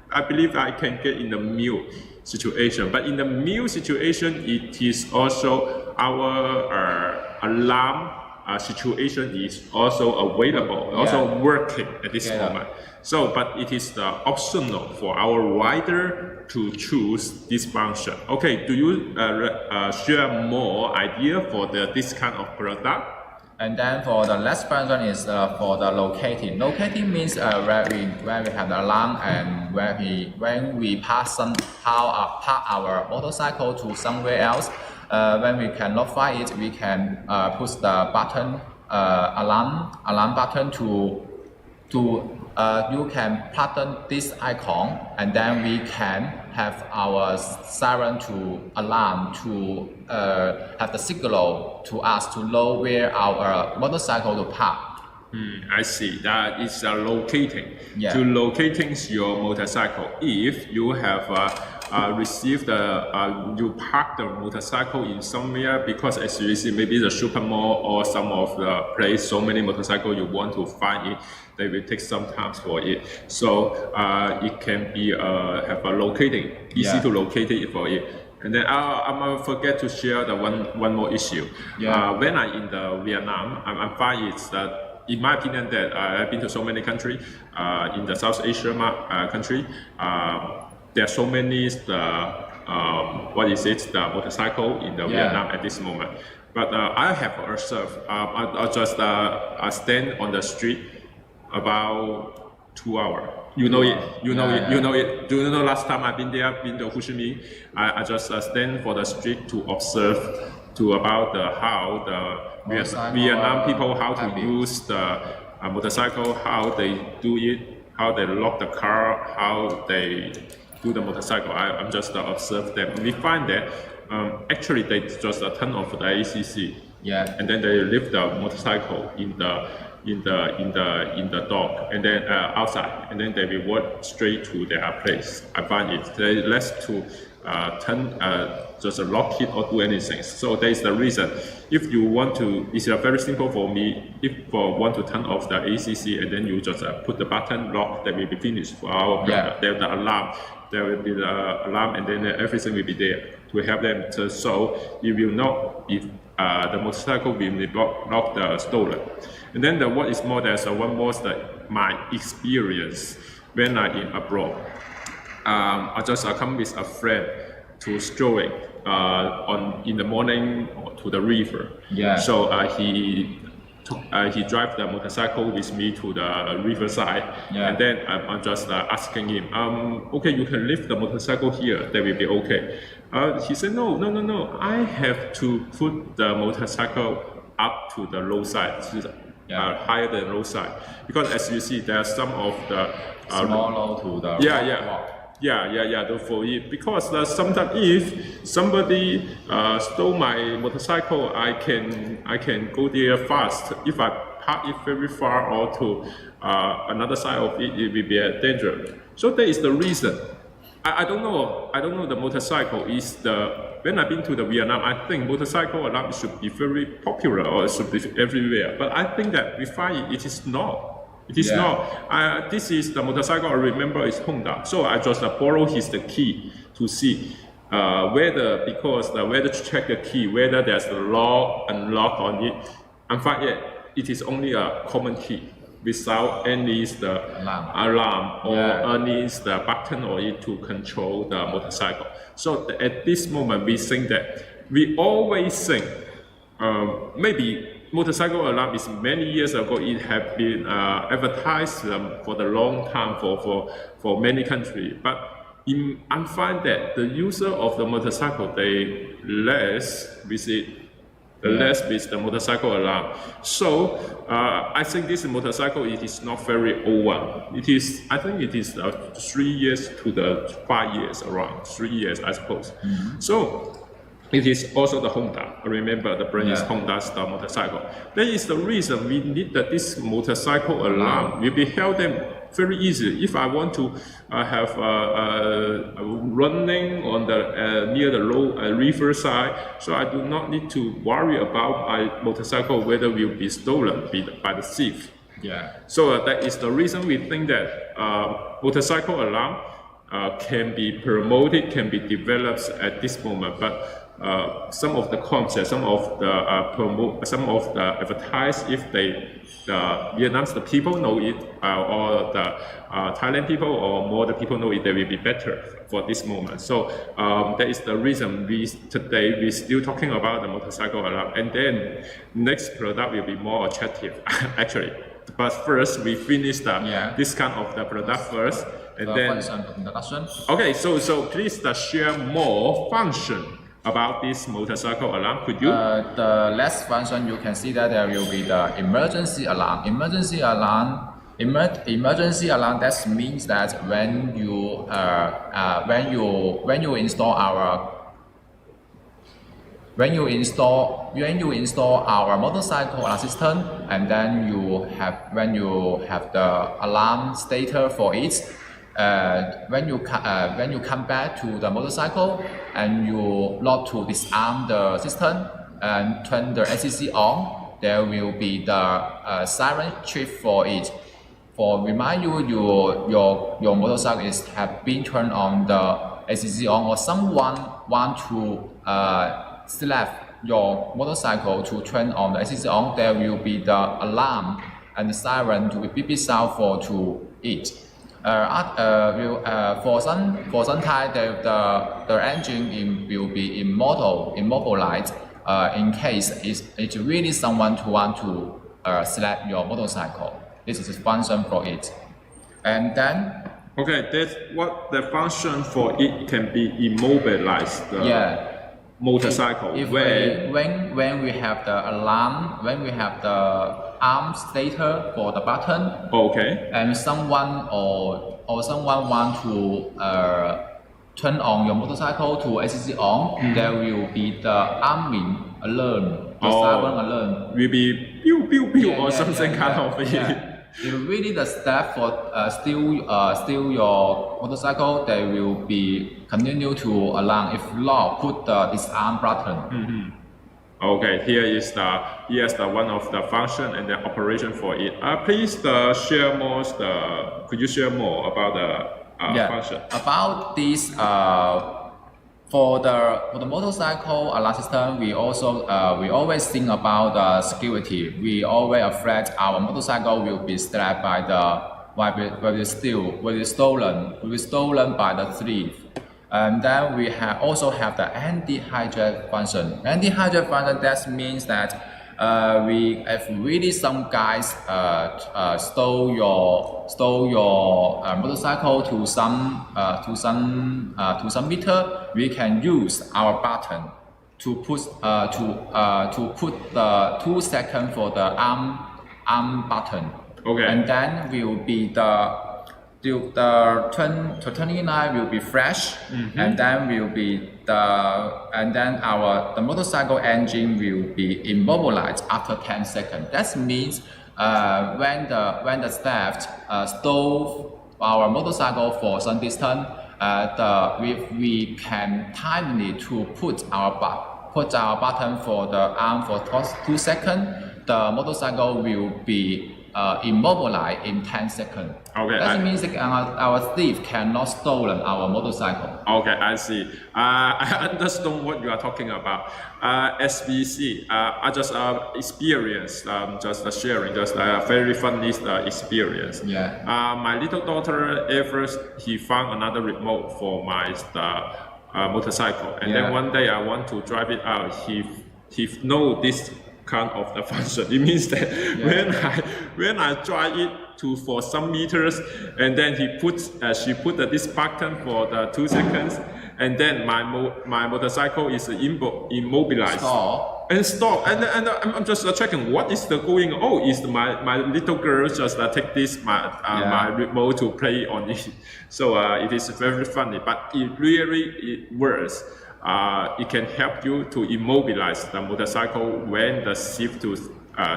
I believe I can get in the mute situation. But in the mute situation, it is also our alarm situation is also available, also working at this moment. So, but it is optional for our rider to choose this function. Okay, do you share more idea for this kind of product? And then for the last function is for the locating. Locating means where we have the alarm and when we pass somehow park our motorcycle to somewhere else. When we can notify it, we can push the button alarm button to you can button this icon, and then we can have our siren to alarm to have the signal to us to know where our motorcycle to park. I see. That is locating. Yeah. To locating your motorcycle. If you have received you park the motorcycle in somewhere because as you see maybe the super mall or some of the place so many motorcycles you want to find it, they will take some time for it. So it can be have a locating, easy to locate it for it. And then I'm gonna forget to share the one more issue. When I in the Vietnam, I find it's that in my opinion that I've been to so many countries in the South Asia country. There are so many the motorcycle in the Vietnam at this moment. But I have observed. I just stand on the street about 2 hours. You know it. You know it. You know it. Do you know last time I've been there, been to Ho Chi Minh? I just stand for the street to observe about how the Vietnam people how to use the motorcycle, how they do it, how they lock the car, how they do the motorcycle. I'm just observe them. We find that actually they just turn off the ACC, and then they leave the motorcycle in the dock, and then outside, and then they will walk straight to their place. I find it they less to just lock it or do anything. So that is the reason. If you want to, it's very simple for me. If want to turn off the ACC and then you just put the button lock, that will be finished for our product. There the alarm. There will be the alarm, and then everything will be there to help them. So you will know if the motorcycle will be not stolen. And then what is more, there's one more my experience when I in abroad. I just come with a friend to strolling in the morning to the river. So he drive the motorcycle with me to the riverside, and then I'm just asking him, okay, you can leave the motorcycle here, that will be okay. He said, no, I have to put the motorcycle up to the low side, higher than low side, because as you see, there are some of the small to the for it, because sometimes if somebody stole my motorcycle, I can go there fast. If I park it very far or to another side of it, it will be a danger. So that is the reason. I don't know the motorcycle is when I've been to the Vietnam, I think motorcycle alarm should be very popular or it should be everywhere. But I think that we find it is not. It is not. This is the motorcycle I remember is Honda. So I just borrow the key to see whether to check the key, whether there's a lock and unlock on it. And find it is only a common key without any alarm or any button on it to control the motorcycle. So at this moment we think that we always think maybe motorcycle alarm is many years ago. It have been advertised for the long time for many countries. But I find that the user of the motorcycle they less with it, less with the motorcycle alarm. So I think this motorcycle it is not very old one. It is I think it is 3 years to the 5 years, around 3 years I suppose. So. It is also the Honda. Remember, the brand is Honda motorcycle. That is the reason we need that this motorcycle alarm will be help them very easy. If I want to have running on the near the river side, so I do not need to worry about my motorcycle whether will be stolen by the thief. Yeah. So that is the reason we think that motorcycle alarm can be promoted, can be developed at this moment, but some of the concepts, some of the advertise, if the Vietnam's the people know it, or the Thailand people or more the people know it, they will be better for this moment. So that is the reason today we still talking about the motorcycle alarm, and then next product will be more attractive actually. But first we finish this kind of the product first, and then okay. So please share more function about this motorcycle alarm. Could you? The last function you can see that there will be the emergency alarm. Emergency alarm. Emergency alarm. That means that when you install our motorcycle alarm system, and then when you have the alarm stator for it. When you come back to the motorcycle and you lock to disarm the system and turn the ACC on, there will be the siren trip for it. For remind you, your motorcycle have been turned on the ACC on, or someone want to select your motorcycle to turn on the ACC on, there will be the alarm and the siren to be beep sound to it. For some time, the engine will be immobilized in case it's really someone who want to select your motorcycle. This is a function for it, and then. Okay, that's what the function for it can be immobilized. Motorcycle. When we have the alarm, when we have the arm stator for the button. Okay. And someone or someone want to turn on your motorcycle to ACC on, there will be the arming alarm, the siren alarm. Will be pew pew pew or something kind of it. If really the step for steal your motorcycle, they will be continue to alarm. If not, put the disarm button. Okay, here is the one of the function and the operation for it. Please share more. Could you share more about the function? About this, for the motorcycle alarm system, we always think about the security. We always afraid our motorcycle will be stolen by the thief. And then we also have the anti-hijack function. Anti-hijack function, that means that if really some guys stole your motorcycle to some meter, we can use our button to put the 2 seconds for the arm button. Okay. And then will be the 29 will be fresh, and then will be the motorcycle engine will be immobilized after 10 seconds. That means when the theft stole our motorcycle for some distance, we can timely to put our button for the arm for 2 seconds. The motorcycle will be immobilized in 10 seconds. Okay. That means that our thief cannot stolen our motorcycle. Okay, I see. I understand what you are talking about. As we see, I just experienced, just sharing, just a very funny experience. Yeah. My little daughter, at first, he found another remote for my motorcycle, and then one day I want to drive it out. He know this kind of the function. It means that when I drive it for some meters, and then she put this button for the 2 seconds, and then my motorcycle is immobilized. Stop. And I'm just checking what is the going on. Oh, is my little girl just take this my remote to play on it. So it is very funny, but it works. It can help you to immobilize the motorcycle when the thief to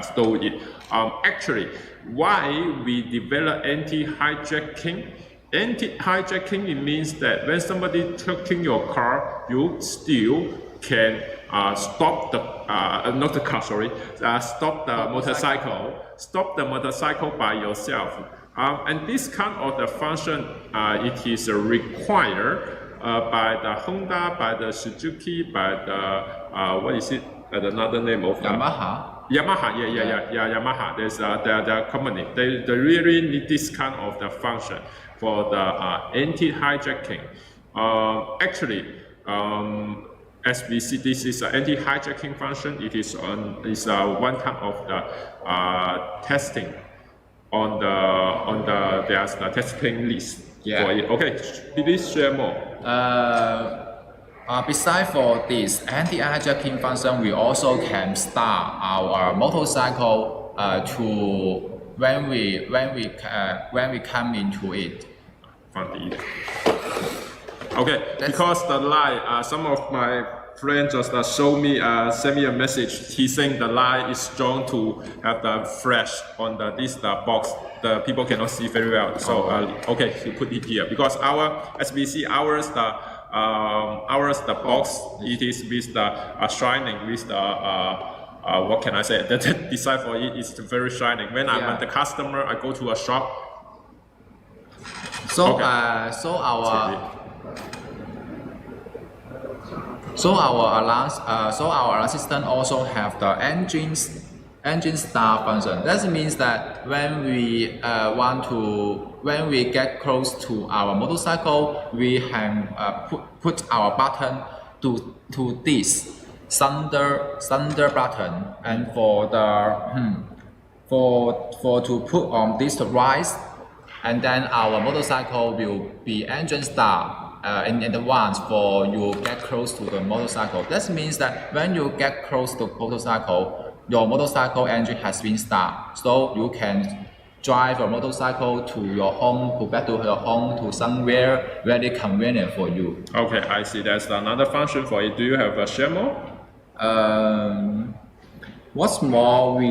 stole it. Actually, why we develop anti-hijacking? Anti-hijacking, it means that when somebody taking your car, you still can stop the not the car, sorry, stop the motorcycle. Stop the motorcycle by yourself. And this kind of the function, it is required by the Honda, by the Suzuki, by the what is it? Another name of Yamaha. Yamaha. There's the company. They really need this kind of the function for the anti-hijacking. Actually, as we see, this is an anti-hijacking function. It is one type of the testing on the there's the testing list for it. Okay, please share more. Besides for this anti-hijacking function, we also can start our motorcycle to when we come into it. Okay, because the light, some of my friends just send me a message. He's saying the light is strong to have the flash on the box. The people cannot see very well. So okay, you put it here because as we see ours the box it is with the shining with the what can I say? The design for it is very shining. When I'm the customer, I go to a shop. So our alarm system also have the engine start function. That means that when we get close to our motorcycle, we can put our button to this thunder button, and to put on this rise, and then our motorcycle will be engine start in advance for you get close to the motorcycle. That means that when you get close to the motorcycle, your motorcycle engine has been started, so you can drive your motorcycle to your home, back to your home, to somewhere very convenient for you. Okay, I see. That's another function for it. Do you have a share more? What's more,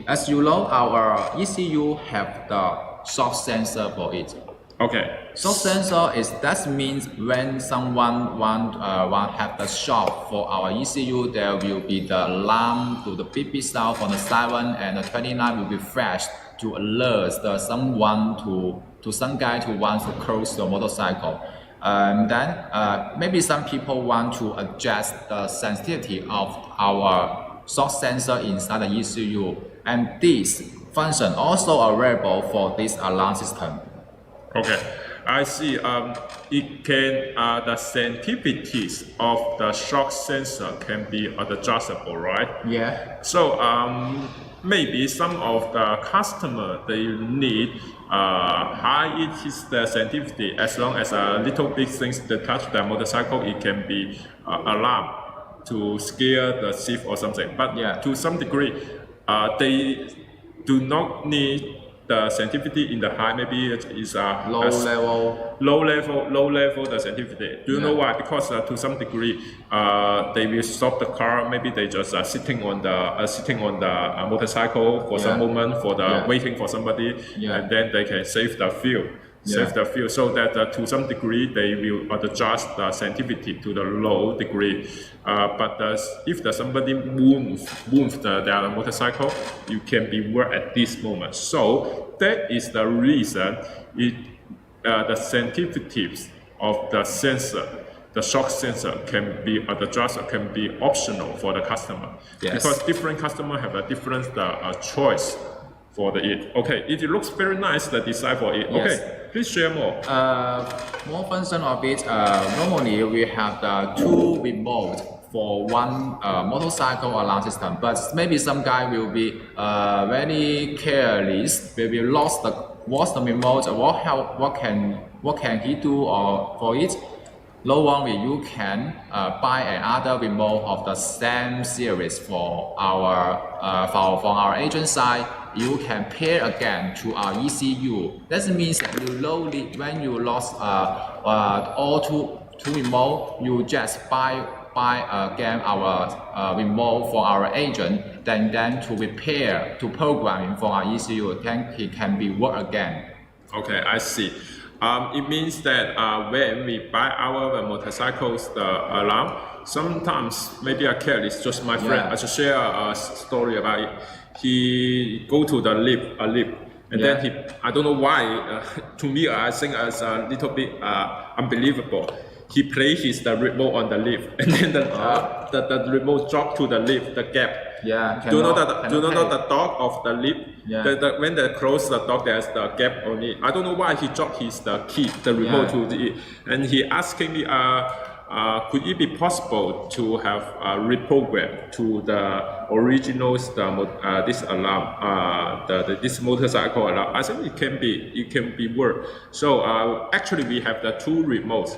as you know, our ECU have the shock sensor for it. Okay. Shock sensor that means when someone want have the shock for our ECU, there will be the alarm to the beep sound from the siren, and the 29 will be flashed to alert someone some guy to want to close the motorcycle. Then maybe some people want to adjust the sensitivity of our shock sensor inside the ECU, and this function also available for this alarm system. Okay, I see. It can the sensitivities of the shock sensor can be adjustable, right? Yeah. So maybe some of the customer they need high it is the sensitivity. As long as little big things that touch the motorcycle, it can be alarm to scare the thief or something. But to some degree, they do not need the sensitivity in the high. Maybe it is low level the sensitivity. Do you know why? Because to some degree, they will stop the car. Maybe they just sitting on the motorcycle for some moment for the waiting for somebody, and then they can save the fuel. So that to some degree they will adjust the sensitivity to the low degree. But if somebody moves their motorcycle, you can be work at this moment. So that is the reason the sensitivities of the sensor, the shock sensor, can be adjusted, can be optional for the customer. Because different customers have a different choice for it. Okay, it looks very nice, the design for it. Okay, please share more. More function of it. Normally we have the two remote for one motorcycle alarm system, but maybe some guy will be very careless. Will be lost the remote. What can he do for it? No worry, you can buy another remote of the same series for our agent side. You can pair again to our ECU. That means that when you lost all two remote, you just buy buy again our remote for our agent, then to repair, to programming for our ECU, then he can be work again. Okay, I see. It means that when we buy our motorcycles, the alarm, sometimes maybe a careless, just my friend, I should share a story about it. He go to the lift, and then he, I don't know why, to me I think it's a little bit unbelievable. He placed the remote on the lift, and then the remote dropped to the lift, the gap. Yeah. Do you know the dog of the lift? Yeah. When they close the dog, there's the gap on it. I don't know why he dropped the key, the remote to it, and he asking me, could it be possible to have reprogram to the original this alarm, this motorcycle alarm? I think it can be work. So actually we have the two remotes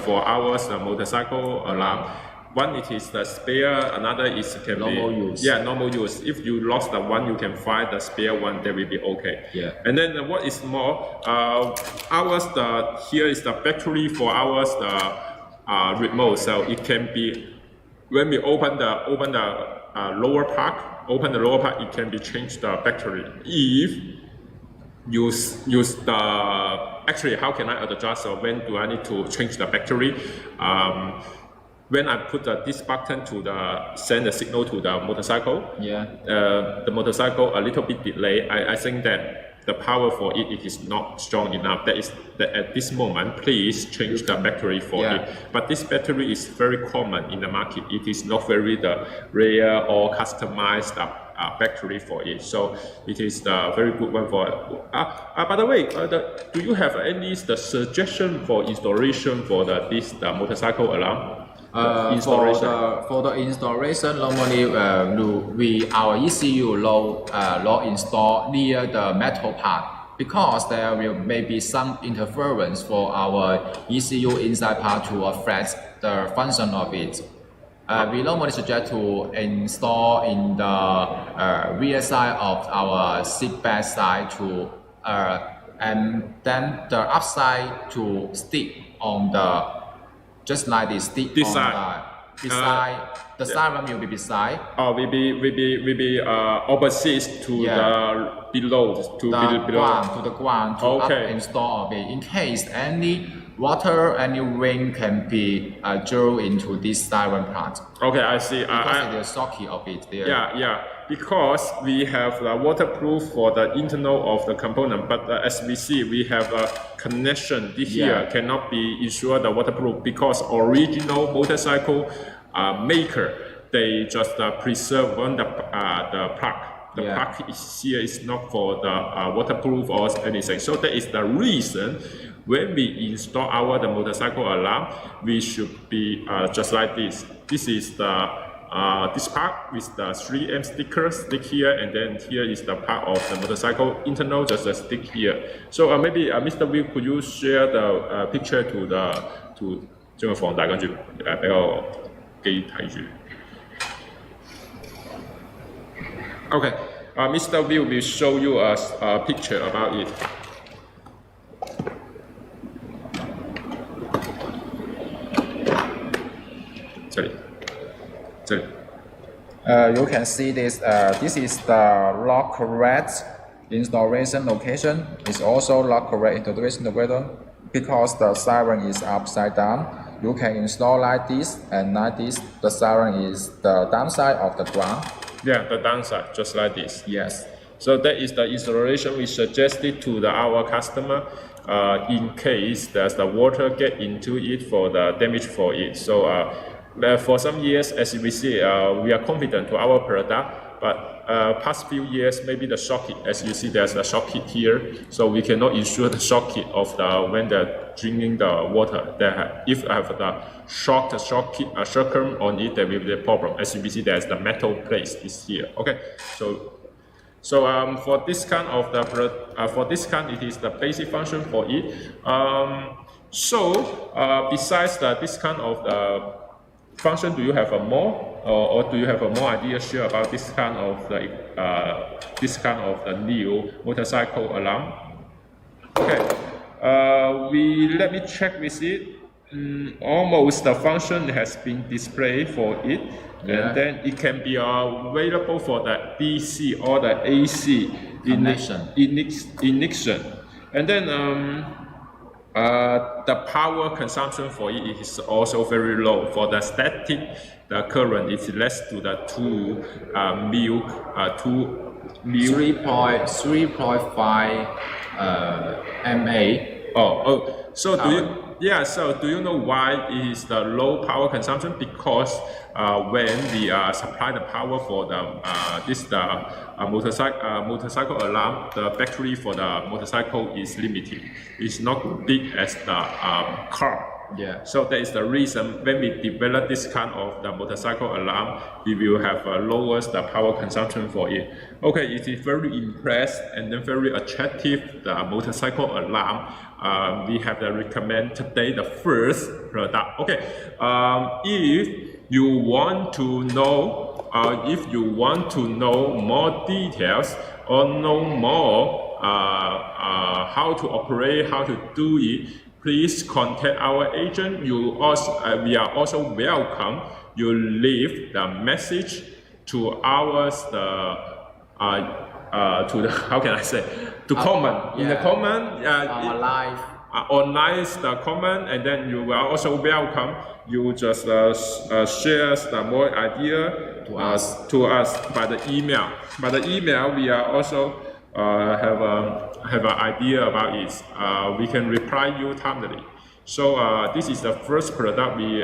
for our motorcycle alarm. One it is the spare, another is can normal be use. Yeah, normal use. If you lost the one, you can find the spare one. That will be okay. Yeah. And then what is more, ours here is the battery for ours remote. So it can be when we open the lower part, it can be changed the battery. If use the actually, how can I adjust? So when do I need to change the battery? When I put this button to send the signal to the motorcycle, the motorcycle a little bit delay. I think that the power for it is not strong enough. That is that at this moment, please change the battery for it. But this battery is very common in the market. It is not very rare or customized battery for it. So it is the very good one for it. By the way, do you have any suggestion for installation for this motorcycle alarm? For the installation, normally our ECU will install near the metal part because there will maybe some interference for our ECU inside part to affect the function of it. We normally suggest to install in the rear side of our seat back side and then the upside to stick on the just like this stick this on side. The siren will be beside. Will be opposite to the below to the ground to up install it in case any water, any rain can be drilled into this siren part. Okay, I see. Because of the socket of it there. Yeah. Because we have the waterproof for the internal of the component, but as we see, we have a connection here cannot be ensured the waterproof because original motorcycle maker they just preserve on the plug. The plug is not for the waterproof or anything. So that is the reason when we install the motorcycle alarm, we should be just like this. This is the this part with the 3M stick here, and then here is the part of the motorcycle internal, just a stick here. So maybe Mr. Will, could you share the picture to 將個放大，跟住俾個機睇住。Okay, Mr. Will show you a picture about it. You can see this. This is the lock correct installation location. It's also lock correct installation location because the siren is upside down. You can install like this and like this. The siren is the downside of the ground. Yeah, the downside, just like this. Yes. So that is the installation we suggested to our customer in case there's the water get into it for the damage for it. So for some years, as we see, we are confident to our product, but past few years, maybe the shock kit, as you see, there's a shock kit here, so we cannot insure the shock kit of when they're drinking the water. If I have the shock kit, a circle on it, there will be a problem. As you see, there's the metal plate is here. Okay, so for this kind of it is the basic function for it. Besides this kind of function, do you have more, or do you have a more idea share about this kind of the new motorcycle alarm? Okay, let me check with it. almost the function has been displayed for it, and then it can be available for the DC or the AC ignition. And then the power consumption for it is also very low. For the static, the current is less to the 3.5 mA. So do you know why it is the low power consumption? Because when we supply the power for the motorcycle alarm, the battery for the motorcycle is limited. It's not big as the car. Yeah. So that is the reason when we develop this kind of the motorcycle alarm, we will have lowers the power consumption for it. Okay, it is very impressed and then very attractive, the motorcycle alarm. We have to recommend today the first product. Okay, if you want to know more details or know more how to operate, how to do it, please contact our agent. We are also welcome. You leave the message to ours how can I say, to comment in the comment live online the comment, and then you are also welcome. You just share the more idea to us by the email. By the email, we are also have an idea about it. We can reply you timely. So this is the first product we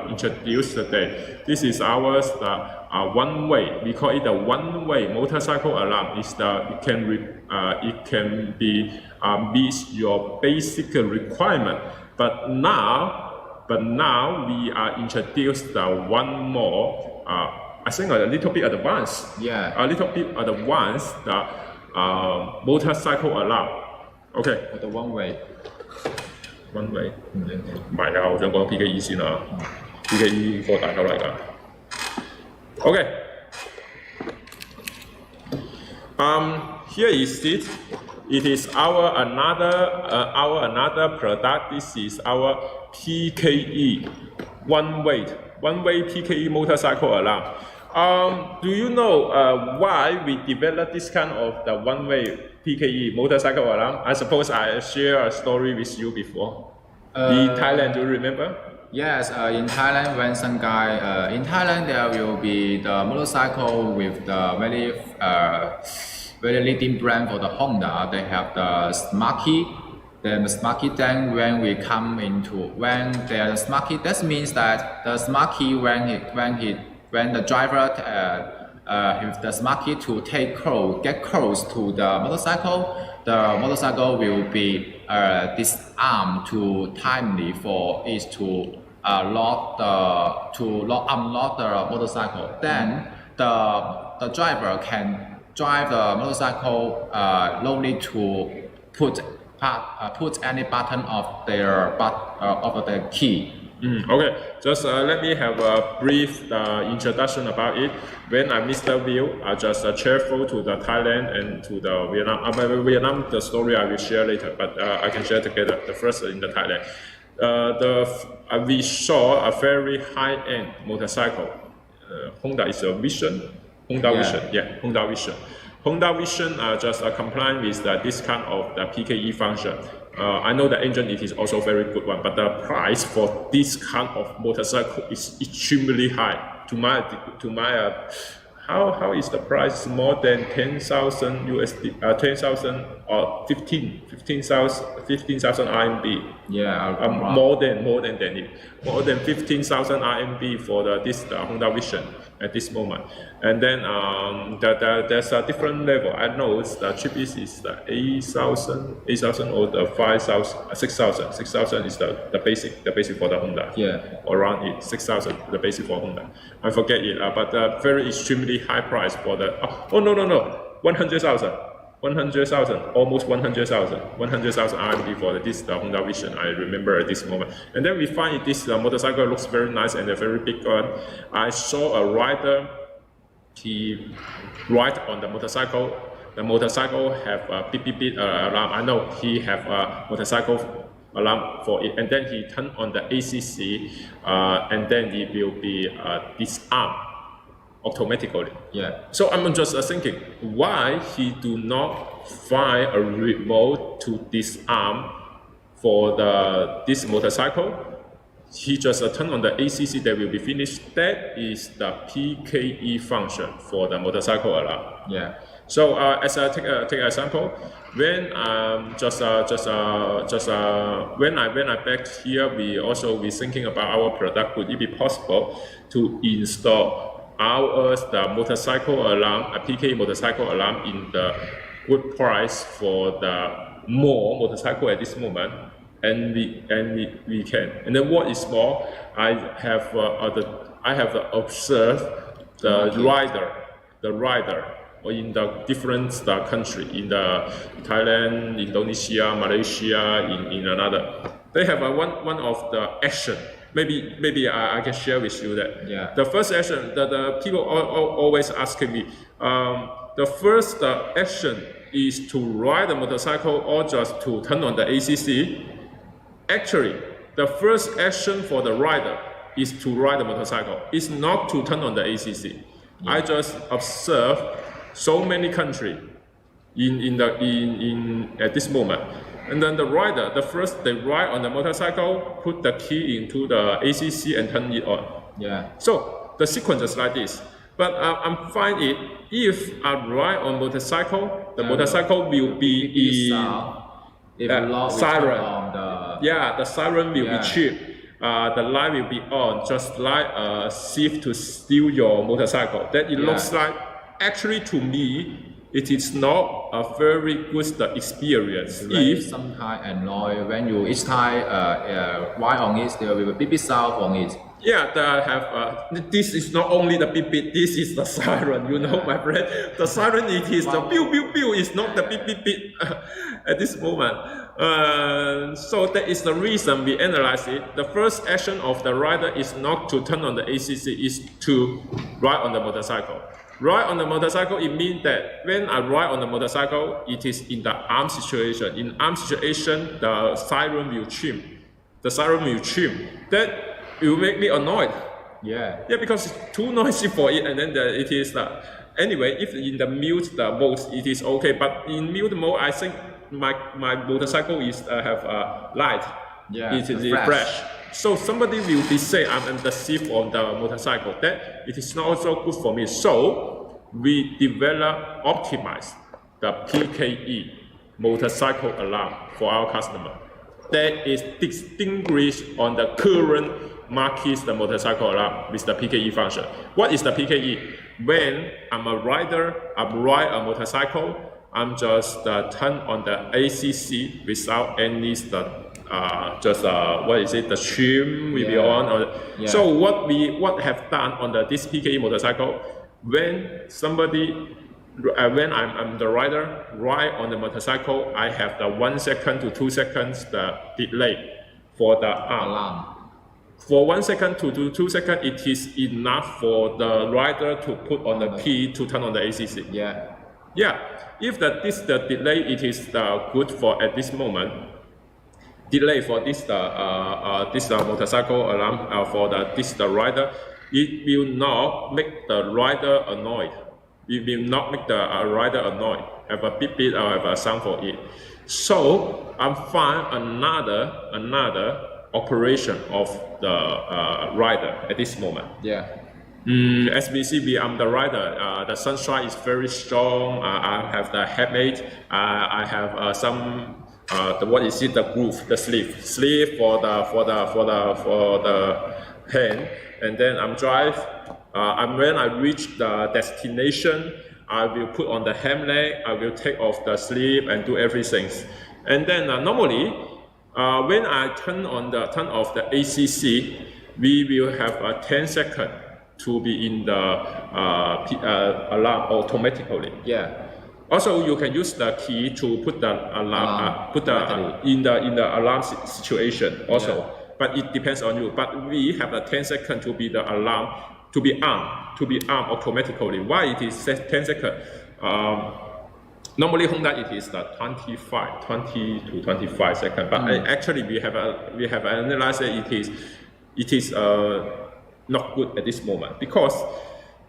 introduced today. This is ours, the one-way. We call it the one-way motorcycle alarm. It can be meet your basic requirement. But now we are introduced the one more. I think a little bit advanced. Yeah. A little bit advanced. The motorcycle alarm. Okay. The one-way. One-way， 唔係啊，我想講 PKE 先啊 ，PKE 個大頭嚟㗎。Okay， here is it. It is our another product. This is our PKE one-way PKE motorcycle alarm. Do you know why we developed this kind of the one-way PKE motorcycle alarm? I suppose I shared a story with you before. In Thailand, do you remember? Yes, in Thailand, when some guy in Thailand there will be the motorcycle with the very leading brand for the Honda. They have the Smarky. Then the Smarky, then when we come into there's Smarky, that means that the Smarky when the driver with the Smarky to get close to the motorcycle will be disarmed to timely for it to unlock the motorcycle. Then the driver can drive the motorcycle no need to put any button of the key. Okay, just let me have a brief introduction about it. When I Mr. View, I just travel to the Thailand and to the Vietnam. Vietnam, the story I will share later, but I can share together. The first in the Thailand. We saw a very high-end motorcycle. Honda is a Vision. Honda Vision. Honda Vision just compliant with this kind of the PKE function. I know the engine it is also very good one, but the price for this kind of motorcycle is extremely high. To my how is the price more than 10,000 USD, 10,000 or 15,000 RMB? Yeah, more than 15,000 RMB for this Honda Vision at this moment. And then there's a different level. I know the cheapest is the 8,000 or the 5,000, 6,000. 6,000 is the basic for the Honda. Yeah, around it 6,000 the basic for Honda. I forget it, but very extremely high price for the 100,000, almost 100,000 RMB for the Honda Vision. I remember at this moment. And then we find this motorcycle looks very nice and a very big one. I saw a rider, he ride on the motorcycle. The motorcycle have a beep alarm. I know he have a motorcycle alarm for it, and then he turn on the ACC, and then it will be disarmed automatically. Yeah. So I'm just thinking, why he do not find a remote to disarm for this motorcycle? He just turn on the ACC, that will be finished. That is the PKE function for the motorcycle alarm. Yeah. So as I take an example, when when I back here, we thinking about our product. Would it be possible to install the motorcycle alarm, a PKE motorcycle alarm, in the good price for the more motorcycle at this moment? And we can. And then what is more, I have observed the rider in the different country, in the Thailand, Indonesia, Malaysia, in another. They have one of the action. Maybe I can share with you that. Yeah. The first action, the people always asking me, the first action is to ride the motorcycle or just to turn on the ACC. Actually, the first action for the rider is to ride the motorcycle. It's not to turn on the ACC. Yeah. I just observe so many countries at this moment, and then the rider, they ride on the motorcycle, put the key into the ACC and turn it on. Yeah. So the sequence is like this. But I'm find it, if I ride on motorcycle, the motorcycle will be siren. The siren will be cheap. The light will be on, just like a thief to steal your motorcycle. That it looks like, actually to me, it is not a very good experience. If some kind annoy when you each time ride on it, there will be beep sound on it. Yeah, they have. This is not only the beep beep. This is the siren. You know, my friend. The siren, it is the pew pew pew. It's not the beep beep beep at this moment. So that is the reason we analyze it. The first action of the rider is not to turn on the ACC. Is to ride on the motorcycle. Ride on the motorcycle, it means that when I ride on the motorcycle, it is in the arm situation. In arm situation, the siren will trim. The siren will trim. That it will make me annoyed. Yeah. Yeah, because it's too noisy for it, and then it is anyway. If in the mute mode, it is okay. But in mute mode, I think my motorcycle is have light. Yeah. It is fresh. So somebody will be saying I'm the thief on the motorcycle. That it is not also good for me. So we optimize the PKE motorcycle alarm for our customer. That is distinguished on the current market, the motorcycle alarm with the PKE function. What is the PKE? When I'm a rider, I ride a motorcycle, I'm just turn on the ACC without any the trim will be on. So what have done on this PKE motorcycle, when I'm the rider, ride on the motorcycle, I have the 1 second to 2 seconds the delay for the alarm. For 1 second to 2 seconds, it is enough for the rider to put on the key to turn on the ACC. Yeah. Yeah. If the delay, it is good for at this moment. Delay for this motorcycle alarm for the rider, it will not make the rider annoyed. It will not make the rider annoyed. Have a beep beep or have a sound for it. So I'm find another operation of the rider at this moment. Yeah. As we see, I'm the rider. The sunshine is very strong. I have the helmet. I have some. The groove, the sleeve for the hand, and then I'm drive. When I reach the destination, I will put on the helmet. I will take off the sleeve and do everything. And then normally, when I turn off the ACC, we will have 10 seconds to be in the alarm automatically. Yeah. Also, you can use the key to put the alarm, in the alarm situation also. Yeah. But it depends on you. But we have a 10 seconds to be the alarm to be armed automatically. Why it is 10 seconds? Normally Honda it is the 20 to 25 seconds, but actually we have analyzed it is not good at this moment because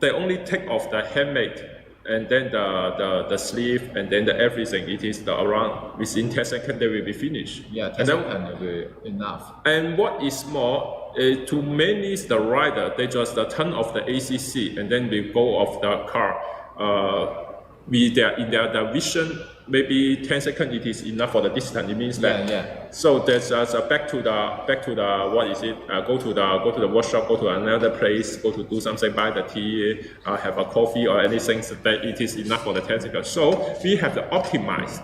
they only take off the helmet and then the sleeve and then the everything. It is around within 10 seconds they will be finished. Yeah, 10 seconds will be enough. And what is more, to many the rider, they just turn off the ACC and then they go off the car. In their vision, maybe 10 seconds it is enough for the distance. It means that. So there's back to the what is it? Go to the workshop, go to another place, go to do something, buy the tea, have a coffee or anything. So that it is enough for the 10 seconds. So we have to optimize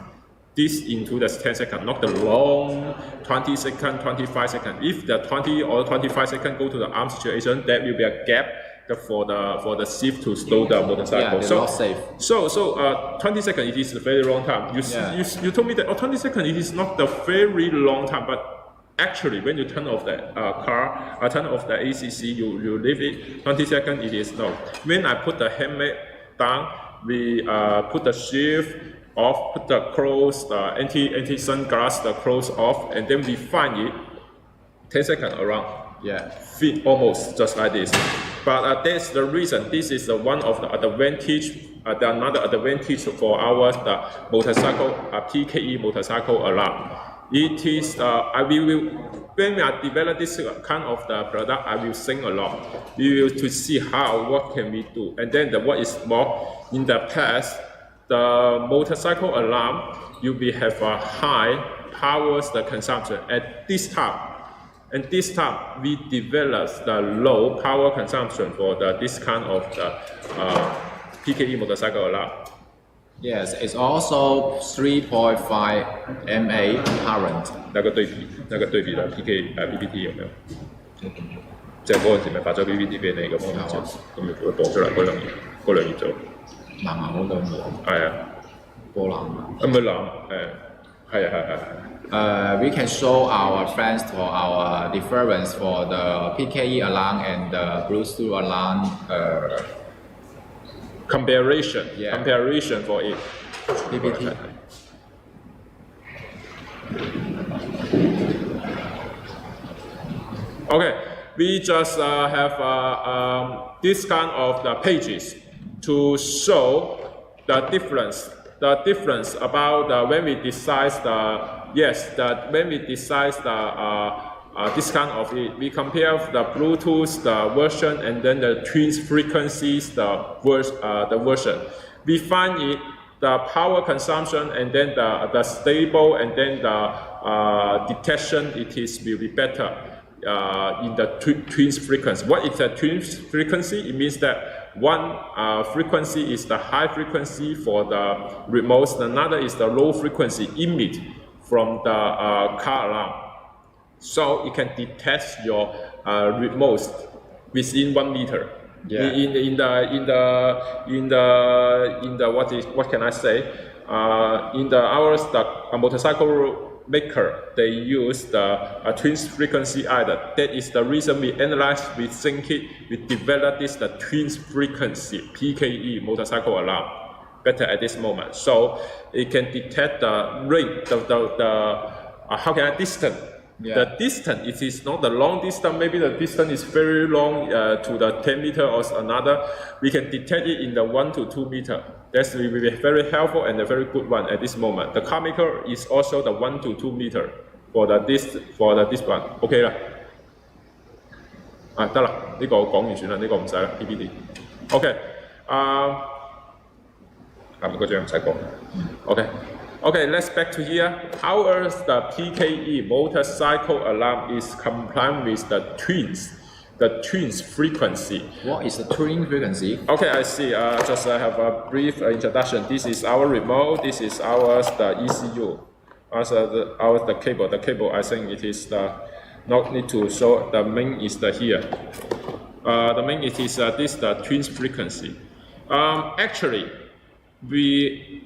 this into the 10 seconds, not the long 20 seconds, 25 seconds. If the 20 or 25 seconds go to the arm situation, there will be a gap for the shift to slow the motorcycle. Yeah, not safe. So 20 seconds it is a very long time. You told me that 20 seconds it is not a very long time, but actually when you turn off the car, turn off the ACC, you leave it 20 seconds. It is not. When I put the helmet down, we put the shift off, put the clothes, the anti sunglass, the clothes off, and then we find it 10 seconds around. Yeah. Fit almost just like this. But that's the reason. This is one of the advantage. Another advantage for our motorcycle PKE motorcycle alarm. It is when we are developing this kind of the product, I will sing along. We will to see what can we do, and then what is more in the past. The motorcycle alarm, you will have a high power consumption. At this time, we developed the low power consumption for this kind of the PKE motorcycle alarm. Yes, it's also 3.5 mA current. 那个对比的 PPT 有没有？即係嗰陣時咪發咗 PPT 俾你咁樣，咁咪會播出嚟嗰兩頁就。藍嗰兩頁。係啊。波藍。咁咪藍係啊。We can show our friends for our difference for the PKE alarm and the Bluetooth alarm. Comparison for it. PPT. Okay, we just have this kind of the pages to show the difference about when we decide when we decide this kind of it, we compare the Bluetooth version and then the twin frequencies the version. We find it the power consumption and then the stable and then the detection will be better in the twin frequency. What is the twin frequency? It means that one frequency is the high frequency for the remotes, another is the low frequency emit from the car alarm. So it can detect your remotes within 1 meter. Yeah. In the what can I say? In the motorcycle maker, they use the twin frequency either. That is the reason we analyze, we think it, we develop this the twin frequency PKE motorcycle alarm better at this moment. So it can detect the rate, how can I distance? Yeah. The distance, it is not the long distance, maybe the distance is very long to the 10 meter or another. We can detect it in the 1 to 2 meter. That will be very helpful and a very good one at this moment. The car maker is also the 1 to 2 meter for this one. OK 啦，得啦，呢個講完算啦，呢個唔使啦 PPT。OK， 嗰張唔使講。OK。Okay, let's back to here. How is the PKE motorcycle alarm is compliant with the twins frequency? What is the twin frequency? Okay, I see. Just have a brief introduction. This is our remote. This is the ECU. Also the cable. The cable, I think it is not need to show. The main is here. The main it is the twins frequency. Actually.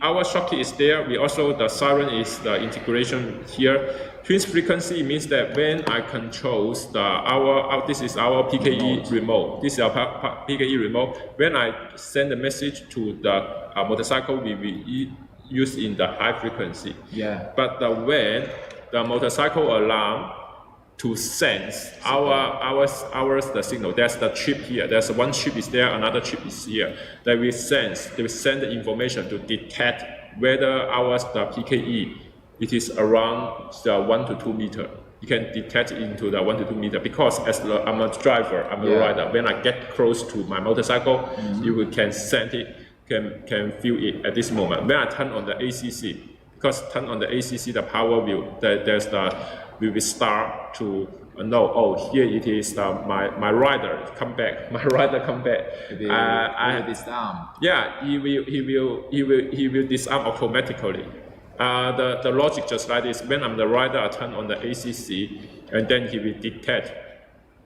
Our shortcut is there. We also the siren is the integration here. Twin frequency means that when I control this is our PKE remote. This is our PKE remote. When I send a message to the motorcycle, we will used in the high frequency. Yeah. But when the motorcycle alarm to sense the signal. There's the chip here. There's one chip is there, another chip is here. That we sense, they will send the information to detect whether the PKE, it is around the 1 to 2 meter. You can detect into the 1 to 2 meter because I'm a driver, I'm a rider. When I get close to my motorcycle, you can send it, can feel it at this moment. When I turn on the ACC, because turn on the ACC, the power we will start to know, oh, here it is, my rider come back. My rider come back. He will disarm. Yeah, he will disarm automatically. The logic just like this. When I'm the rider, I turn on the ACC, and then he will detect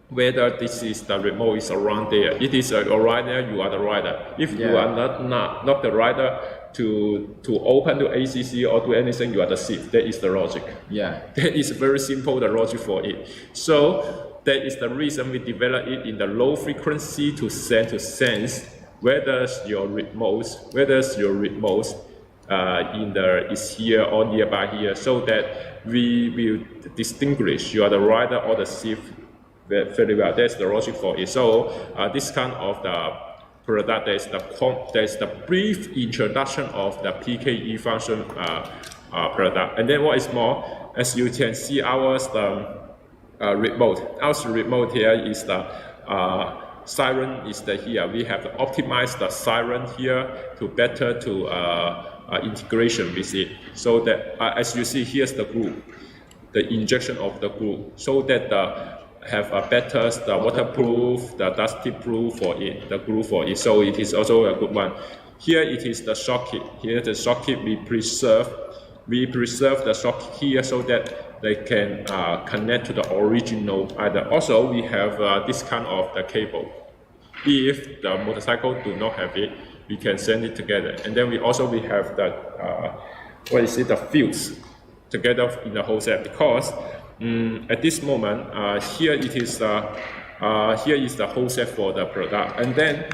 whether this is the remote is around there. It is a rider, you are the rider. If you are not the rider, to open the ACC or do anything, you are the thief. That is the logic. Yeah. That is very simple, the logic for it. So that is the reason we develop it in the low frequency to sense whether your remote is here or nearby here, so that we will distinguish you are the rider or the thief very well. That's the logic for it. So this kind of the product, there's the brief introduction of the PKE function product. And then what is more, as you can see, our remote. Our remote here is the siren is here. We have optimized the siren here to better integration with it. So that as you see, here's the glue, the injection of the glue, so that have a better waterproof, the dusty proof for it, the glue for it. So it is also a good one. Here it is the shock kit. Here the shock kit we preserve the shock kit here so that they can connect to the original either. Also we have this kind of the cable. If the motorcycle do not have it, we can send it together. And then we have the the fuse together in the whole set, because at this moment, here it is here is the whole set for the product. And then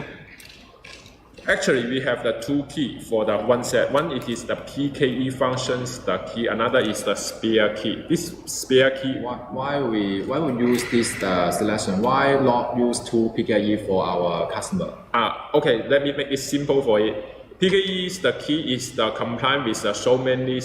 actually we have the two key for the one set. One it is the PKE functions, the key. Another is the spare key. This spare key. Why we use this selection? Why not use two PKE for our customer? Okay, let me make it simple for it. PKE the key is the compliant with so many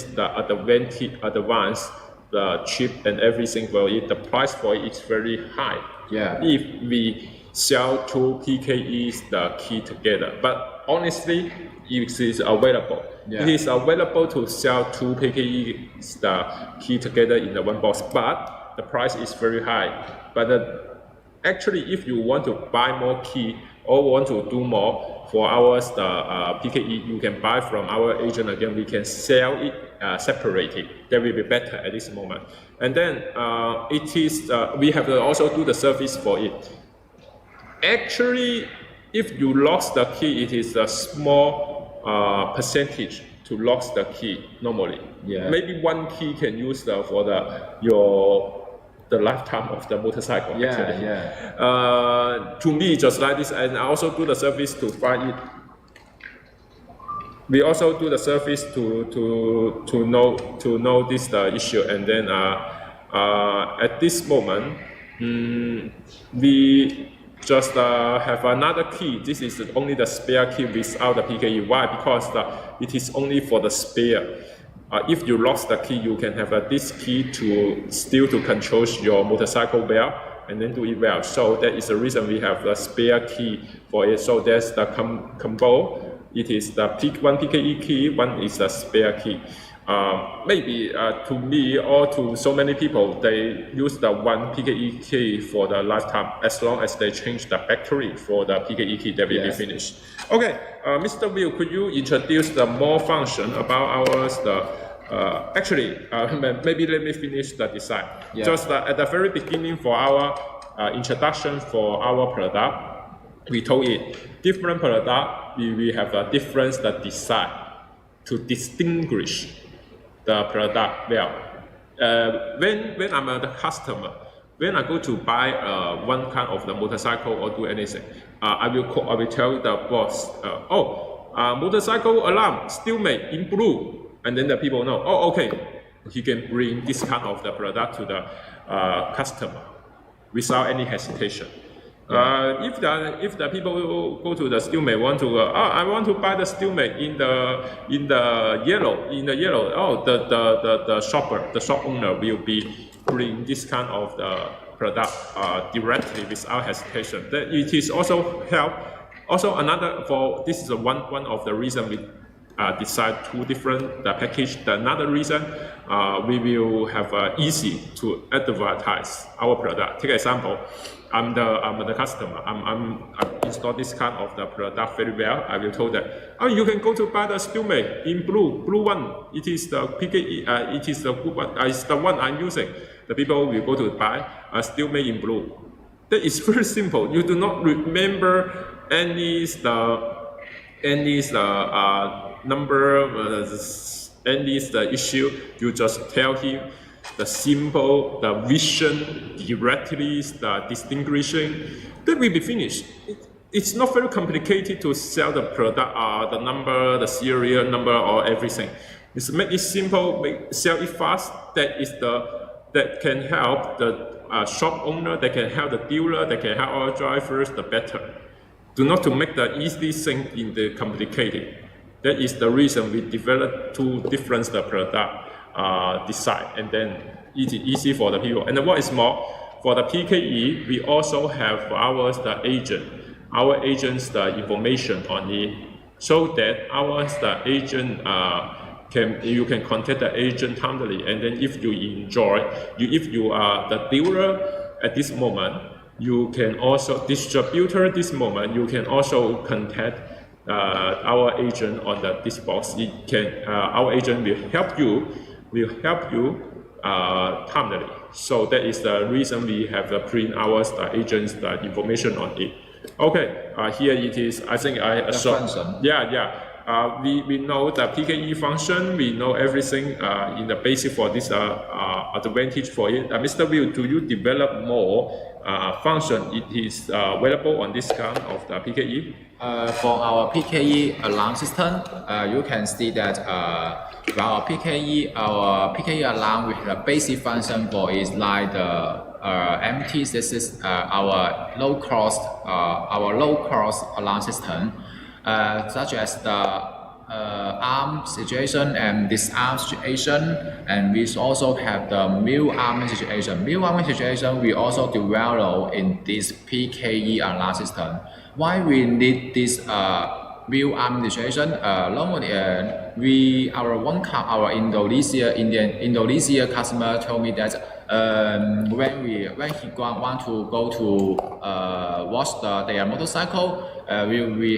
advanced the chip and everything for it. The price for it is very high. Yeah. If we sell two PKEs the key together, but honestly, it is available. Yeah. It is available to sell two PKEs the key together in the one box, but the price is very high. But actually, if you want to buy more key or want to do more for ours, the PKE, you can buy from our agent again. We can sell it separated. That will be better at this moment. And then it is we have to also do the service for it. Actually, if you lost the key, it is a small percentage to lose the key normally. Yeah. Maybe one key can use for the lifetime of the motorcycle. Yeah, actually. yeah. To me, just like this, and I also do the service to find it. We also do the service to know this issue, and then at this moment, we just have another key. This is only the spare key without the PKE. Why? Because it is only for the spare. If you lost the key, you can have this key to control your motorcycle well and then do it well. So that is the reason we have the spare key for it. So there's the combo. It is the one PKE key, one is the spare key. Maybe to me or to so many people, they use the one PKE key for the lifetime, as long as they change the battery for the PKE key, that will be finished. Okay, Mr. Will, could you introduce the more function about ours? Maybe let me finish the design. Yeah. Just at the very beginning for our introduction for our product, we told it different product, we have a different design to distinguish the product well. When I'm the customer, when I go to buy one kind of the motorcycle or do anything, I will tell the boss, motorcycle alarm, Steelmate in blue, and then the people know, oh, okay, he can bring this kind of the product to the customer without any hesitation. If the people go to the Steelmate want to I want to buy the Steelmate in the yellow. Oh, the shop owner will be bring this kind of the product directly without hesitation. That it is also help. Also another this is one of the reason we decide two different package. Another reason we will have easy to advertise our product. Take example. I'm the customer. I'm install this kind of the product very well. I will tell that, oh, you can go to buy the Steelmate in blue one. It is the PKE. It is the good one. It's the one I'm using. The people will go to buy a Steelmate in blue. That is very simple. You do not remember any number, any issue. You just tell him the simple, the vision directly, the distinguishing. That will be finished. It's not very complicated to sell the product, the number, the serial number, or everything. It's make it simple, sell it fast. That can help the shop owner, that can help the dealer, that can help our drivers, the better. Do not to make the easy thing in the complicated. That is the reason we develop two different product design, and then it's easy for the people. And what is more, for the PKE, we also have the agent's the information on it, so that the agent you can contact the agent timely, and then if you if you are the dealer at this moment, you can also distributor this moment, you can also contact our agent on this box. Our agent will help you timely. So that is the reason we have the print the agent's information on it. Okay, here it is. I think I saw. We know the PKE function. We know everything in the basic for this advantage for it. Mr. Will, do you develop more function? It is available on this kind of the PKE. For our PKE alarm system, you can see that our PKE alarm with the basic function for is like the MT. This is our low cost alarm system, such as the arm situation and disarm situation, and we also have the mule arming situation. Mule arming situation we also develop in this PKE alarm system. Why we need this mule arming situation? Normally, our Indonesia customer told me that when he want to go to wash their motorcycle, we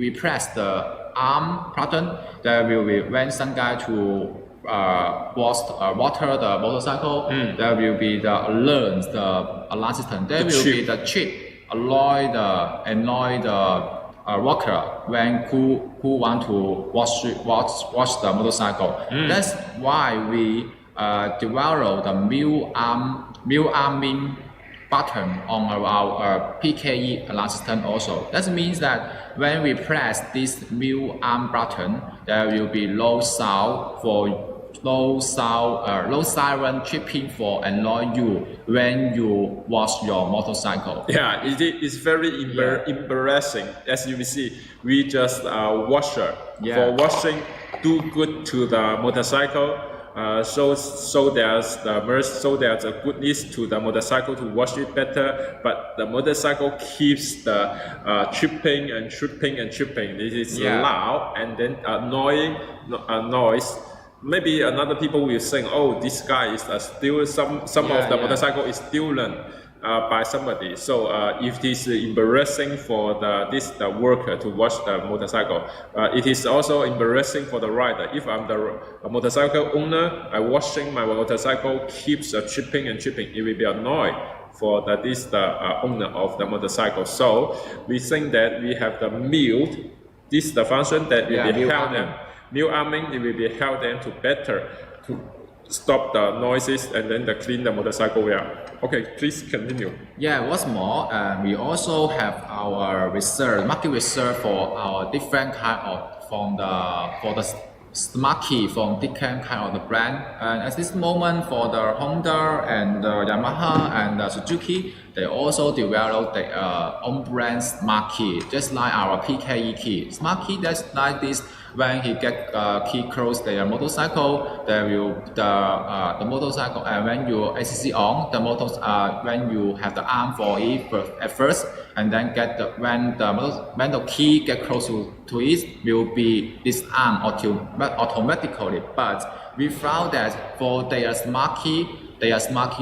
press the arm button. There will be when some guy to water the motorcycle. There will be the alert, the alarm system. There will be the chip annoy the worker when who want to wash the motorcycle. That's why we develop the mule arming button on our PKE alarm system also. That means that when we press this mule arm button, there will be low siren tripping for annoy you when you wash your motorcycle. Yeah, it is very embarrassing. As you will see, we just washer for washing do good to the motorcycle. So there's a goodness to the motorcycle to wash it better, but the motorcycle keeps the tripping. This is loud and then annoying noise. Maybe another people will think, oh, this guy is still some of the motorcycle is stolen by somebody. So if it is embarrassing for the worker to wash the motorcycle, it is also embarrassing for the rider. If I'm the motorcycle owner, I'm washing my motorcycle, keeps tripping, it will be annoying for the owner of the motorcycle. So we think that we have the mute. This is the function that will be help them. Mule arming, it will be help them to better to stop the noises and then clean the motorcycle well. Okay, please continue. Yeah, what's more, we also have our research, market research for our different kind of for the smart key from different kind of the brand. And at this moment, for the Honda and the Yamaha and the Suzuki, they also develop their own brand smart key, just like our PKE key. Smart key that's like this. When he get key close their motorcycle, they will the motorcycle, and when you ACC on the motor, when you have the arm for it at first, and then get when the key get close to it, will be disarmed automatically. But we found that for their smart key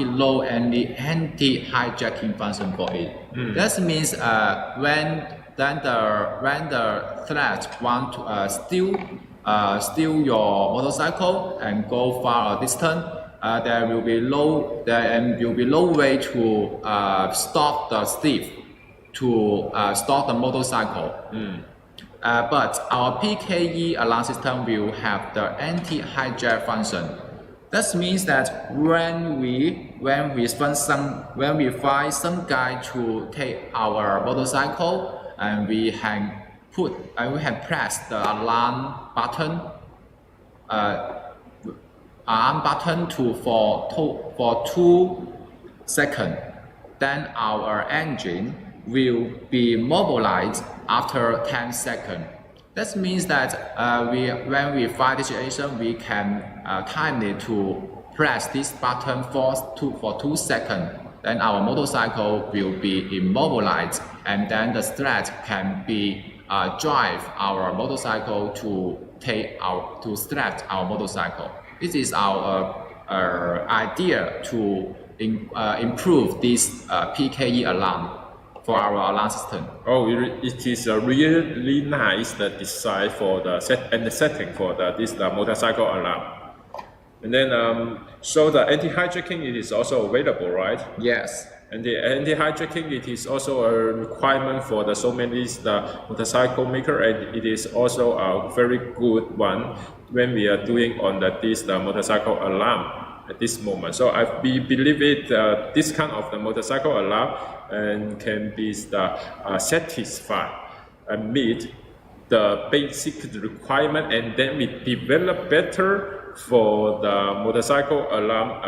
low any anti-hijacking function for it. That means when the threat want to steal your motorcycle and go far a distance, there will be no way to stop the thief, to stop the motorcycle. But our PKE alarm system will have the anti-hijack function. That means that when we find some guy to take our motorcycle, and we have pressed the alarm button for 2 seconds, then our engine will be mobilized after 10 seconds. That means that when we find the situation, we can timely to press this button for 2 seconds. Then our motorcycle will be immobilized, and then the threat can be drive our motorcycle to threat our motorcycle. This is our idea to improve this PKE alarm for our alarm system. Oh, it is a really nice the design for the setting for the motorcycle alarm. And then, so the anti-hijacking, it is also available, right? Yes. And the anti-hijacking, it is also a requirement for the motorcycle maker, and it is also a very good one when we are doing on this motorcycle alarm at this moment. So we believe this kind of the motorcycle alarm and can be satisfied and meet the basic requirement, and then we develop better for the motorcycle alarm,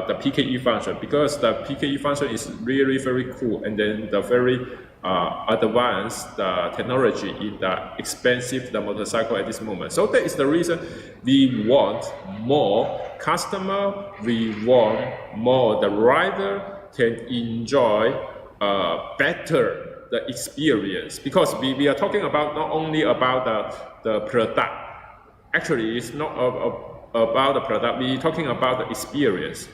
the PKE function, because the PKE function is really very cool, and then the very advanced technology in the expensive motorcycle at this moment. So that is the reason we want more customer, we want more the rider can enjoy better the experience, because we are talking about not only about the product. Actually, it's not about the product, we're talking about the experience.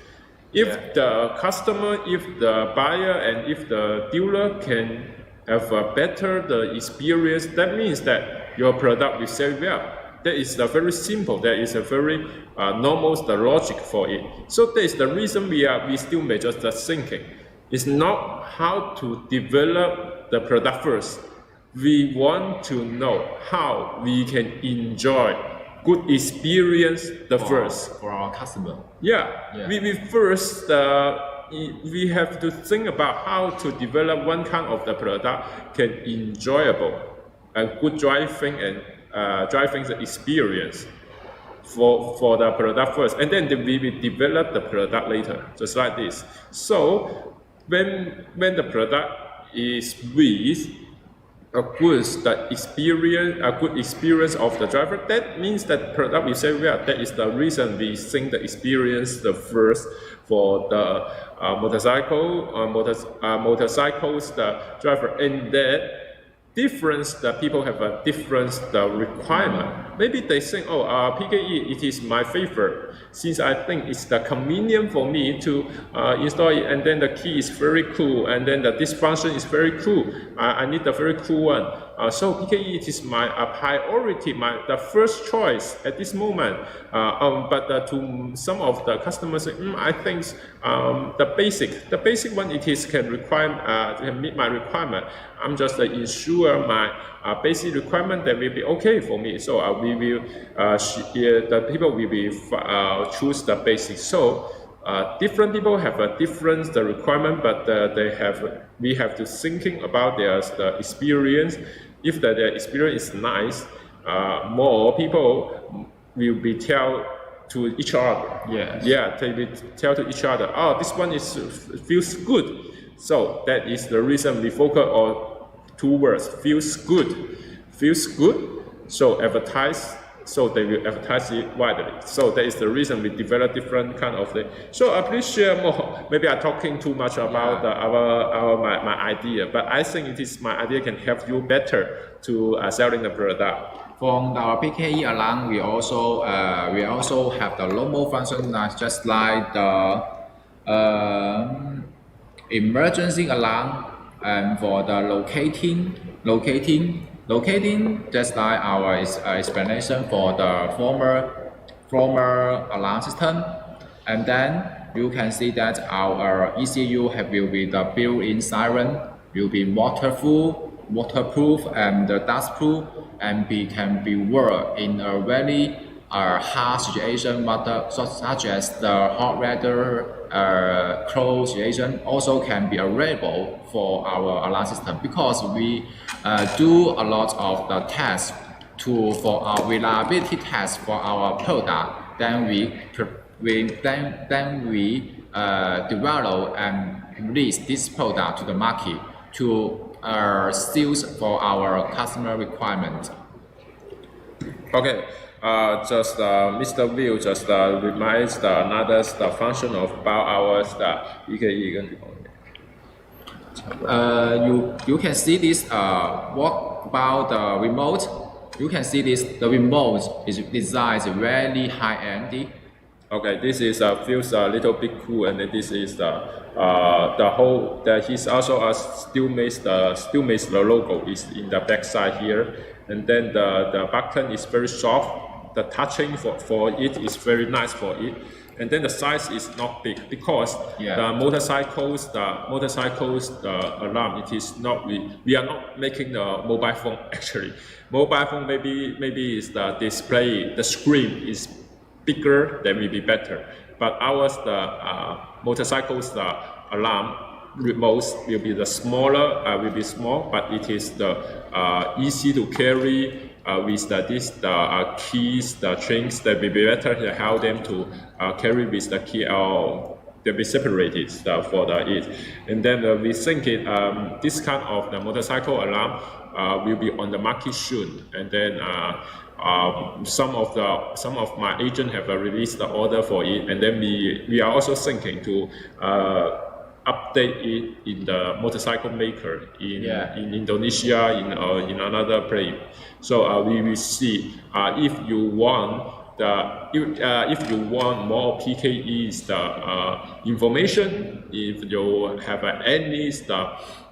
If the customer, if the buyer, and if the dealer can have a better the experience, that means that your product will sell well. That is very simple. That is a very normal the logic for it. So that is the reason we still just thinking. It's not how to develop the product first. We want to know how we can enjoy good experience first for our customer. Yeah. We first we have to think about how to develop one kind of the product can enjoyable and good driving and driving the experience for the product first, and then we will develop the product later, just like this. So when the product is with a good experience of the driver, that means that product will say well. That is the reason we think the experience the first for the motorcycles the driver, and that difference that people have a different requirement. Maybe they think, PKE, it is my favorite, since I think it's the convenient for me to install it, and then the key is very cool, and then this function is very cool. I need a very cool one. So PKE, it is my priority, the first choice at this moment. But to some of the customers, I think the basic one, it is can meet my requirement. I'm just ensure my basic requirement that will be okay for me. So we will the people will be choose the basic. So different people have a different requirement, but we have to thinking about the experience. If their experience is nice, more people will be tell to each other. Yes. Yeah, they will tell to each other, oh, this one feels good. So that is the reason we focus on two words, feels good. Feels good, so advertise, so they will advertise it widely. So that is the reason we develop different kind of thing. So please share more. Maybe I'm talking too much about my idea, but I think it is my idea can help you better to selling the product. For our PKE alarm, we also have the normal function, just like the emergency alarm, and for the locating, just like our explanation for the former alarm system. And then you can see that our ECU will be the built-in siren, will be waterproof and dustproof, and can be worked in a very hard situation, such as the hot weather, cold situation, also can be available for our alarm system, because we do a lot of the tests for our reliability test for our product. Then we develop and release this product to the market to sales for our customer requirement. Okay. Just Mr. Will just reminds another function of about our PKE. You can see this. What about the remote? You can see this. The remote is designed very high end. Okay, this is feels a little bit cool, and this is the whole. He's also a Steelmate. Steelmate logo is in the back side here, and then the button is very soft. The touching for it is very nice for it, and then the size is not big, because the motorcycles alarm, it is not, we are not making the mobile phone actually. Mobile phone maybe is the display, the screen is bigger, then will be better. But ours, the motorcycles alarm remotes will be the smaller, will be small, but it is the easy to carry. With the keys, the chains, that will be better to help them to carry with the key. They'll be separated for it. And then we think this kind of the motorcycle alarm will be on the market soon. And then some of my agents have released the order for it. And then we are also thinking to update it in the motorcycle maker in Indonesia, in another place. So we will see if you want more PKE's information. If you have any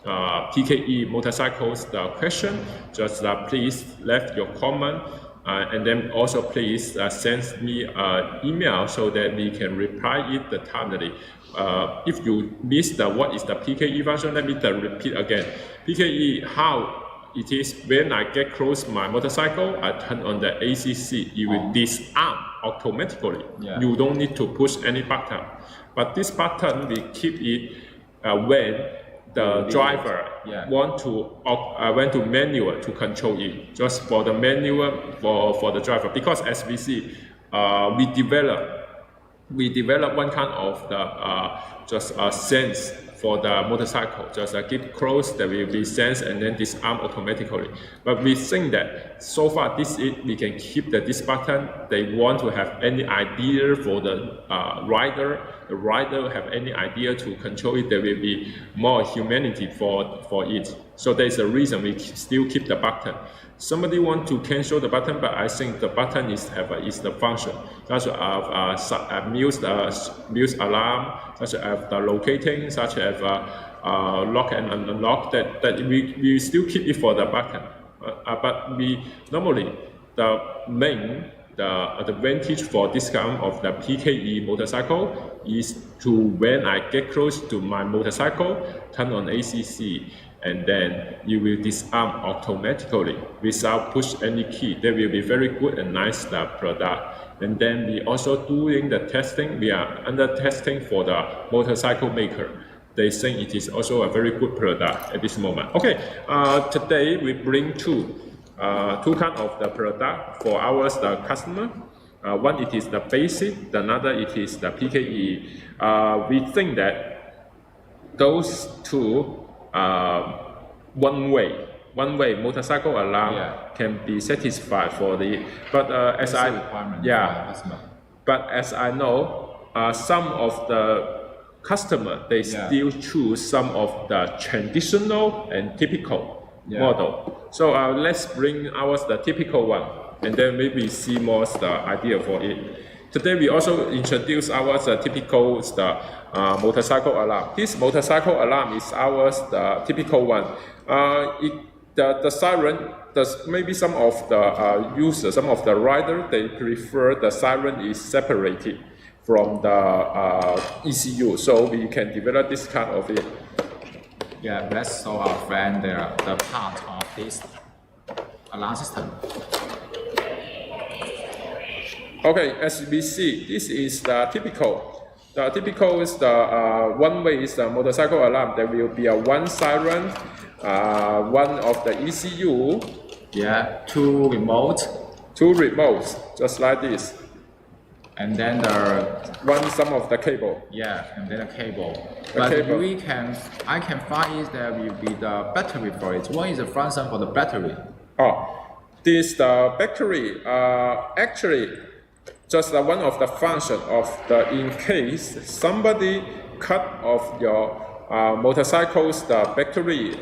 PKE motorcycles question, just please left your comment. And then also please send me an email so that we can reply it timely. If you missed what is the PKE function, let me repeat again. PKE, how it is when I get close my motorcycle, I turn on the ACC, it will disarm automatically. You don't need to push any button. But this button will keep it when the driver want to manual to control it, just for the manual for the driver. Because as we see, we develop one kind of just a sense for the motorcycle. Just get close, there will be sense and then disarm automatically. But we think that so far we can keep this button. They want to have any idea for the rider. The rider have any idea to control it. There will be more humanity for it. So there is a reason we still keep the button. Somebody want to cancel the button, but I think the button is the function. Such as mute alarm, such as the locating, such as lock and unlock. That we still keep it for the button. But we normally the advantage for this kind of the PKE motorcycle is to when I get close to my motorcycle, turn on ACC. and then you will disarm automatically without push any key. That will be very good and nice product. And then we also doing the testing. We are under testing for the motorcycle maker. They think it is also a very good product at this moment. Okay, today we bring two kind of the product for the customer. One it is the basic, the another it is the PKE. We think that those two one way motorcycle alarm can be satisfied for the. But as I know, some of the customer they still choose some of the traditional and typical model. So let's bring the typical one, and then maybe see more the idea for it. Today we also introduce the typical motorcycle alarm. This motorcycle alarm is the typical one. The siren, maybe some of the users, some of the riders, they prefer the siren is separated from the ECU, so we can develop this kind of it. Yeah, let's show our friend the part of this alarm system. Okay, as we see, this is the typical. The typical is the one way is the motorcycle alarm. There will be one siren, one of the ECU. Yeah, two remotes, just like this. And then some of the cable. Yeah, and then a cable. I can find there will be the battery for it. What is the function for the battery? The battery actually just one of the function of in case somebody cut off your motorcycle's battery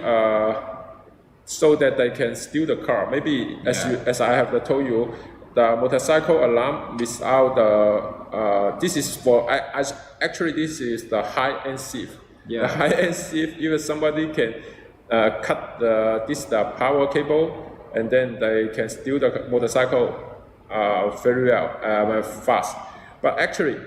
so that they can steal the car. Maybe as I have told you, the motorcycle alarm without this is for actually this is the high-end thief. The high-end thief, if somebody can cut the power cable, and then they can steal the motorcycle very well, fast. But actually,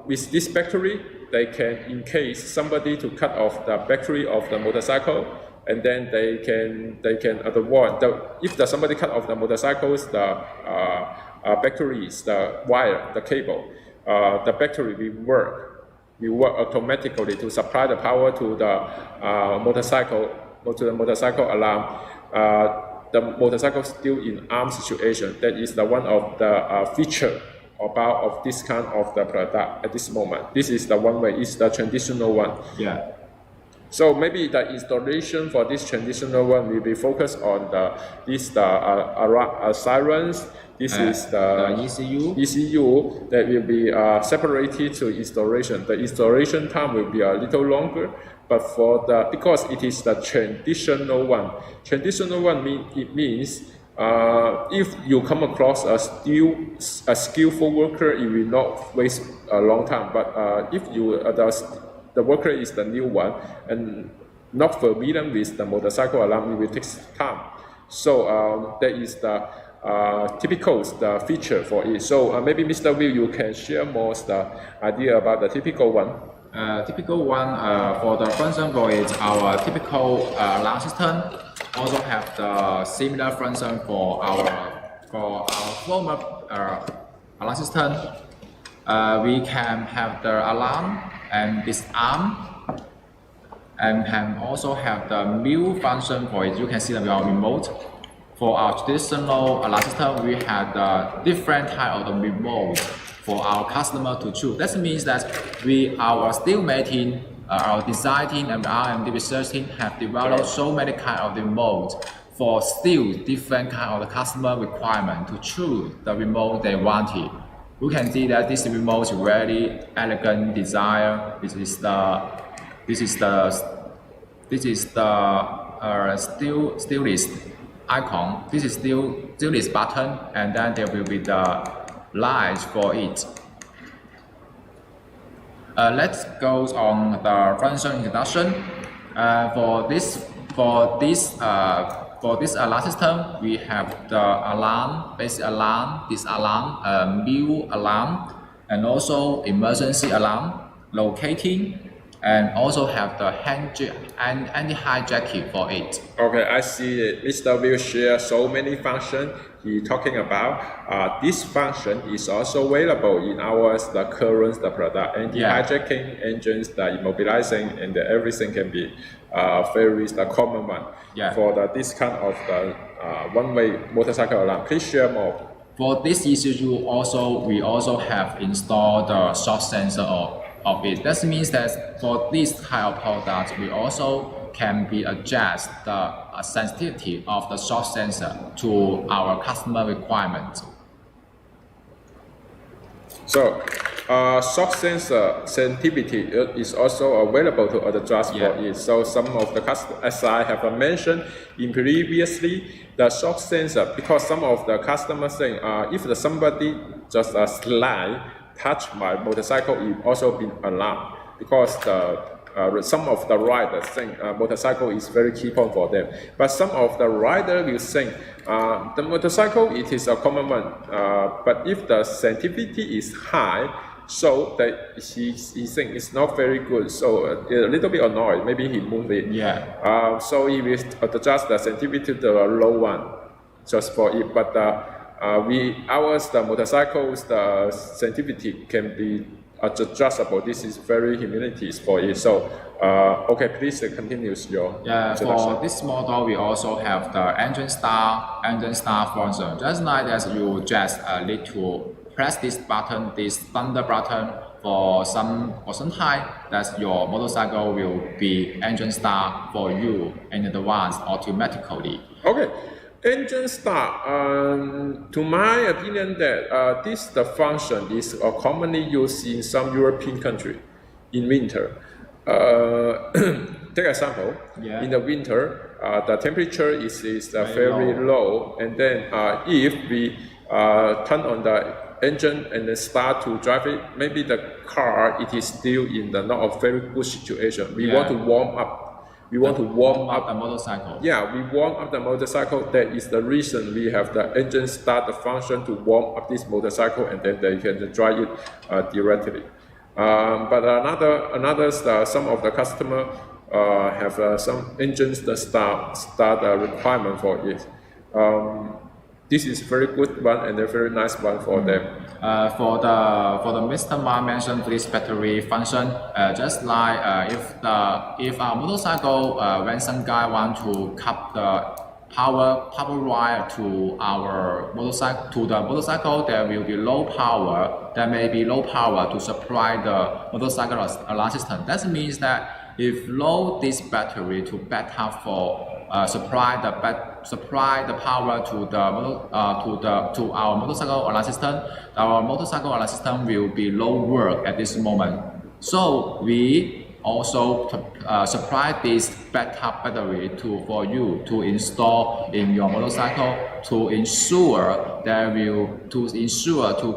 with this battery, they can, in case somebody to cut off the battery of the motorcycle, and then they can avoid if somebody cut off the motorcycles, the batteries, the wire, the cable, the battery will work automatically to supply the power to the motorcycle alarm. The motorcycle still in armed situation. That is the one of the feature of this kind of the product at this moment. This is the one way. It's the traditional one. Yeah. So maybe the installation for this traditional one will be focused on sirens. This is the ECU that will be separated to installation. The installation time will be a little longer, but because it is the traditional one. Traditional one means if you come across a skillful worker, it will not waste a long time. But if the worker is the new one and not familiar with the motorcycle alarm, it will take time. So that is the typical feature for it. So maybe Mr. Will, you can share more the idea about the typical one. Typical one for the function for it, our typical alarm system also have the similar function for our former alarm system. We can have the alarm and disarm, and can also have the mute function for it. You can see that we are remote. For our traditional alarm system, we have the different type of the remote for our customer to choose. That means that our Steelmate team, our design team, and R&D research team have developed so many kind of remote for still different kind of the customer requirement to choose the remote they wanted. You can see that this remote is very elegant design. This is the stylist icon. This is stylist button, and then there will be the lights for it. Let's go on the function introduction. For this alarm system, we have the alarm, basic alarm, disalarm, mute alarm, and also emergency alarm, locating, and also have the anti-hijacking for it. Okay, I see it. Mr. Will share so many functions. He talking about this function is also available in the current product. Anti-hijacking engines, the immobilizing, and everything can be very common one for this kind of the one-way motorcycle alarm. Please share more. For this ECU, we also have installed the shock sensor of it. That means that for this type of product, we also can be adjust the sensitivity of the shock sensor to our customer requirements. So, shock sensor sensitivity is also available to adjust for it. So some of the customers, as I have mentioned in previously, the shock sensor, because some of the customers saying, if somebody just slide, touch my motorcycle, it also been alarmed because some of the riders think motorcycle is very key point for them. But some of the riders will think the motorcycle it is a common one. But if the sensitivity is high, so that he think it's not very good. So a little bit annoyed. Maybe he move it. So he will adjust the sensitivity to the low one, just for it. But the motorcycles the sensitivity can be adjustable. This is very humanities for it. So okay, please continue your for this model, we also have the engine start function. Just like as you just need to press this button, this thunder button for some time, that your motorcycle will be engine start for you in advance automatically. Okay. Engine start, to my opinion, that the function is commonly used in some European countries in winter. Take example, in the winter, the temperature is very low, and then if we turn on the engine and then start to drive it, maybe the car it is still in the not a very good situation. We want to warm up. We want to warm up the motorcycle. Yeah, we warm up the motorcycle. That is the reason we have the engine start the function to warm up this motorcycle, and then they can drive it directly. But another some of the customer have some engines that start requirement for it. This is very good one and a very nice one for them. For the Mr. Ma mentioned this battery function, just like if our motorcycle when some guy want to cut the power wire to our motorcycle, there will be low power. There may be low power to supply the motorcycle alarm system. That means that if load this battery to backup for supply the power to our motorcycle alarm system, our motorcycle alarm system will be low work at this moment. So we also supply this backup battery for you to install in your motorcycle to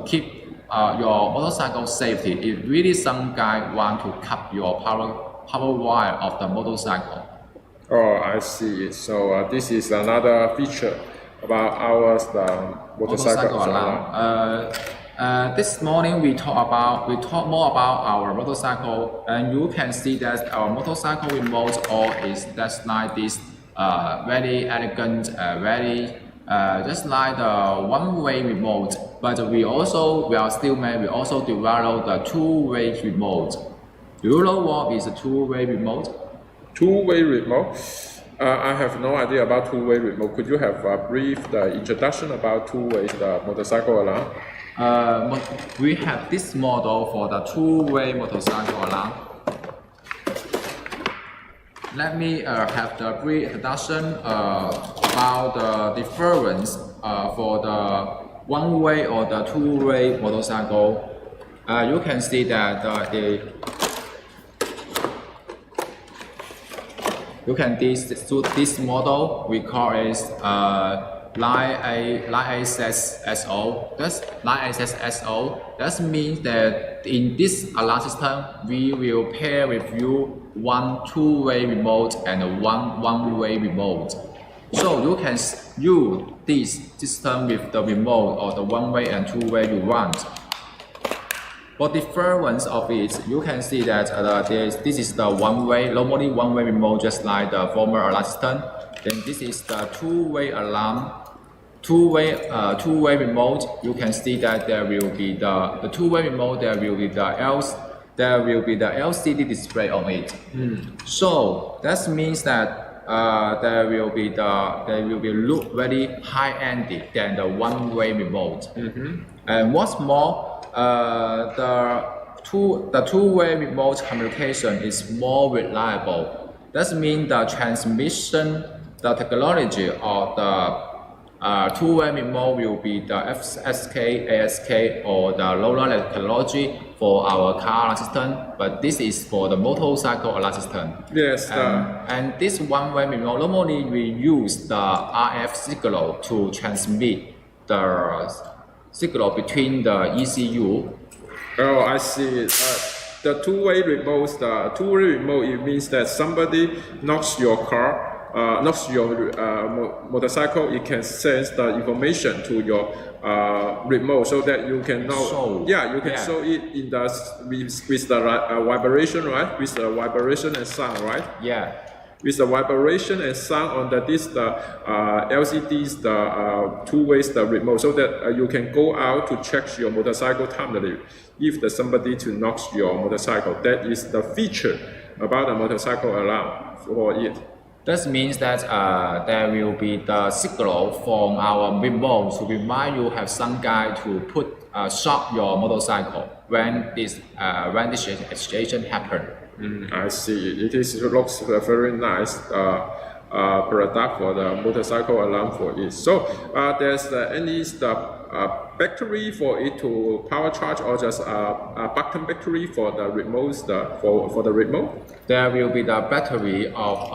keep your motorcycle safety. If really some guy want to cut your power wire of the motorcycle. Oh, I see. So this is another feature about our motorcycle alarm. This morning we talk more about our motorcycle, and you can see that our motorcycle remote is just like this, very elegant, very just like the one-way remote. But we are Steelmate. We also develop the two-way remote. Do you know what is a two-way remote? Two-way remote? I have no idea about two-way remote. Could you have a brief introduction about two-way motorcycle alarm? We have this model for the two-way motorcycle alarm. Let me have the brief introduction about the difference for the one-way or the two-way motorcycle. You can see that this model we call it Line ASSO. That's Line ASSO. That means that in this alarm system, we will pair with you one two-way remote and one one-way remote. So you can use this system with the remote or the one-way and two-way you want. For difference of it, you can see that this is the one-way, normally one-way remote, just like the former alarm system. Then this is the two-way alarm, two-way remote. You can see that there will be the two-way remote. There will be the LCD display on it. So that means that there will be look very high-ended than the one-way remote. And what's more, the two-way remote communication is more reliable. That means the transmission, the technology of the two-way remote will be the FSK, ASK, or the LoRa technology for our car alarm system, but this is for the motorcycle alarm system. Yes. And this one-way remote, normally we use the RF signal to transmit the signal between the ECU. Oh, I see. The two-way remote, it means that somebody knocks your car, knocks your motorcycle, it can send the information to your remote so that you can know. You can show it in the with the vibration, right? With the vibration and sound, right? Yeah. With the vibration and sound on the LCDs, the two ways the remote, so that you can go out to check your motorcycle timely if somebody to knocks your motorcycle. That is the feature about the motorcycle alarm for it. That means that there will be the signal from our remote to remind you have some guy to stop your motorcycle when this situation happen. I see. It looks very nice product for the motorcycle alarm for it. So there's any battery for it to power charge, or just a button battery for the remote? For the remote, there will be the battery of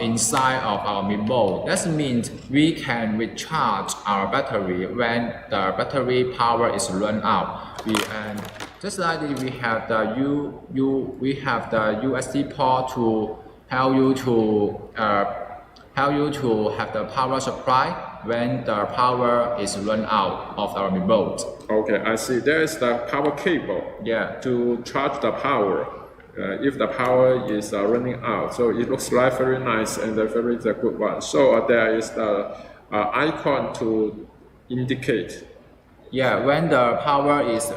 inside of our remote. That means we can recharge our battery when the battery power is run out. Just like we have the USB port to help you to have the power supply when the power is run out of our remote. Okay, I see. There is the power cable. Yeah. To charge the power. If the power is running out, so it looks like very nice and a very good one. So there is the icon to indicate. Yeah, when the power is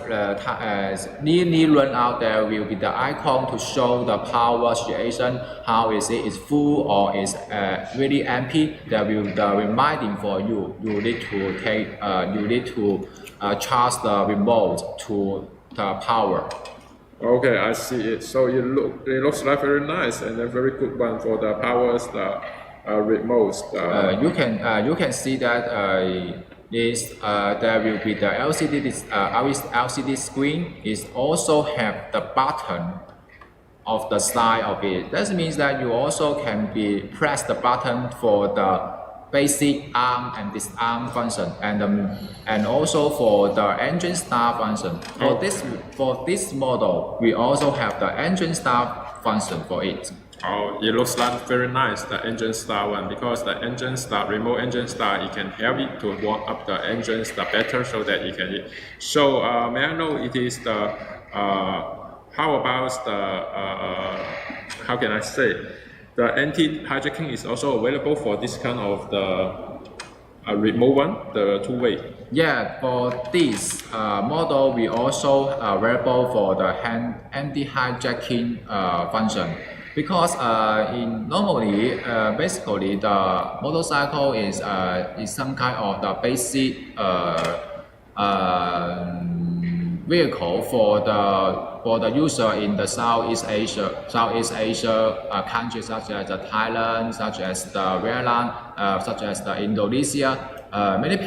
nearly run out, there will be the icon to show the power situation. How is it? Is full or is really empty? There will be the reminding for you. You need to charge the remote to the power. Okay, I see it. So it looks like very nice and a very good one for the powers remote. You can see that. There will be the LCD screen. It also have the button of the side of it. That means that you also can press the button for the basic arm and disarm function, and also for the engine start function. For this model, we also have the engine start function for it. Oh, it looks like very nice, the engine start one, because the engine start, remote engine start, it can help it to warm up the engines better so that it can. So may I know it is the how about the how can I say, the anti-hijacking is also available for this kind of the remote one, the two-way. Yeah, for this model, we also available for the anti-hijacking function. Because normally, basically, the motorcycle is some kind of the basic vehicle for the user in the Southeast Asia countries such as Thailand, such as the Vietnam, such as the Indonesia. Many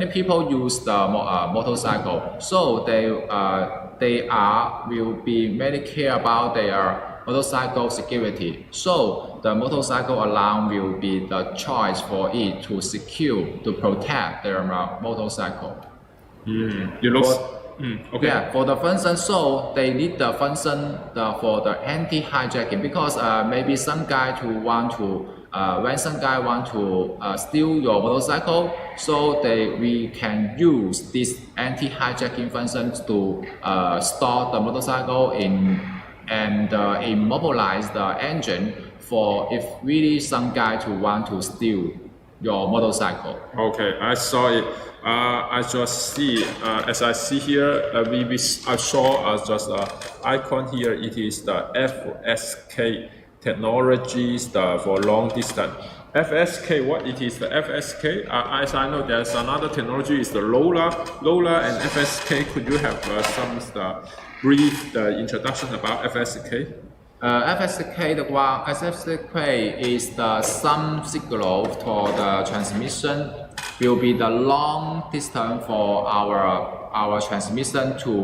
people use the motorcycle, so they will be very care about their motorcycle security. So the motorcycle alarm will be the choice for it to protect their motorcycle. Okay. Yeah, for the function, so they need the function for the anti-hijacking, because maybe some guy who want to when some guy want to steal your motorcycle, so we can use this anti-hijacking function to stop the motorcycle and immobilize the engine for if really some guy want to steal your motorcycle. Okay, I saw it. I just see, as I see here, I saw just an icon here. It is the FSK technologies for long distance. FSK, what it is the FSK? As I know, there's another technology is the LoRa and FSK. Could you have some brief introduction about FSK? FSK is the some signal for the transmission will be the long distance for our transmission to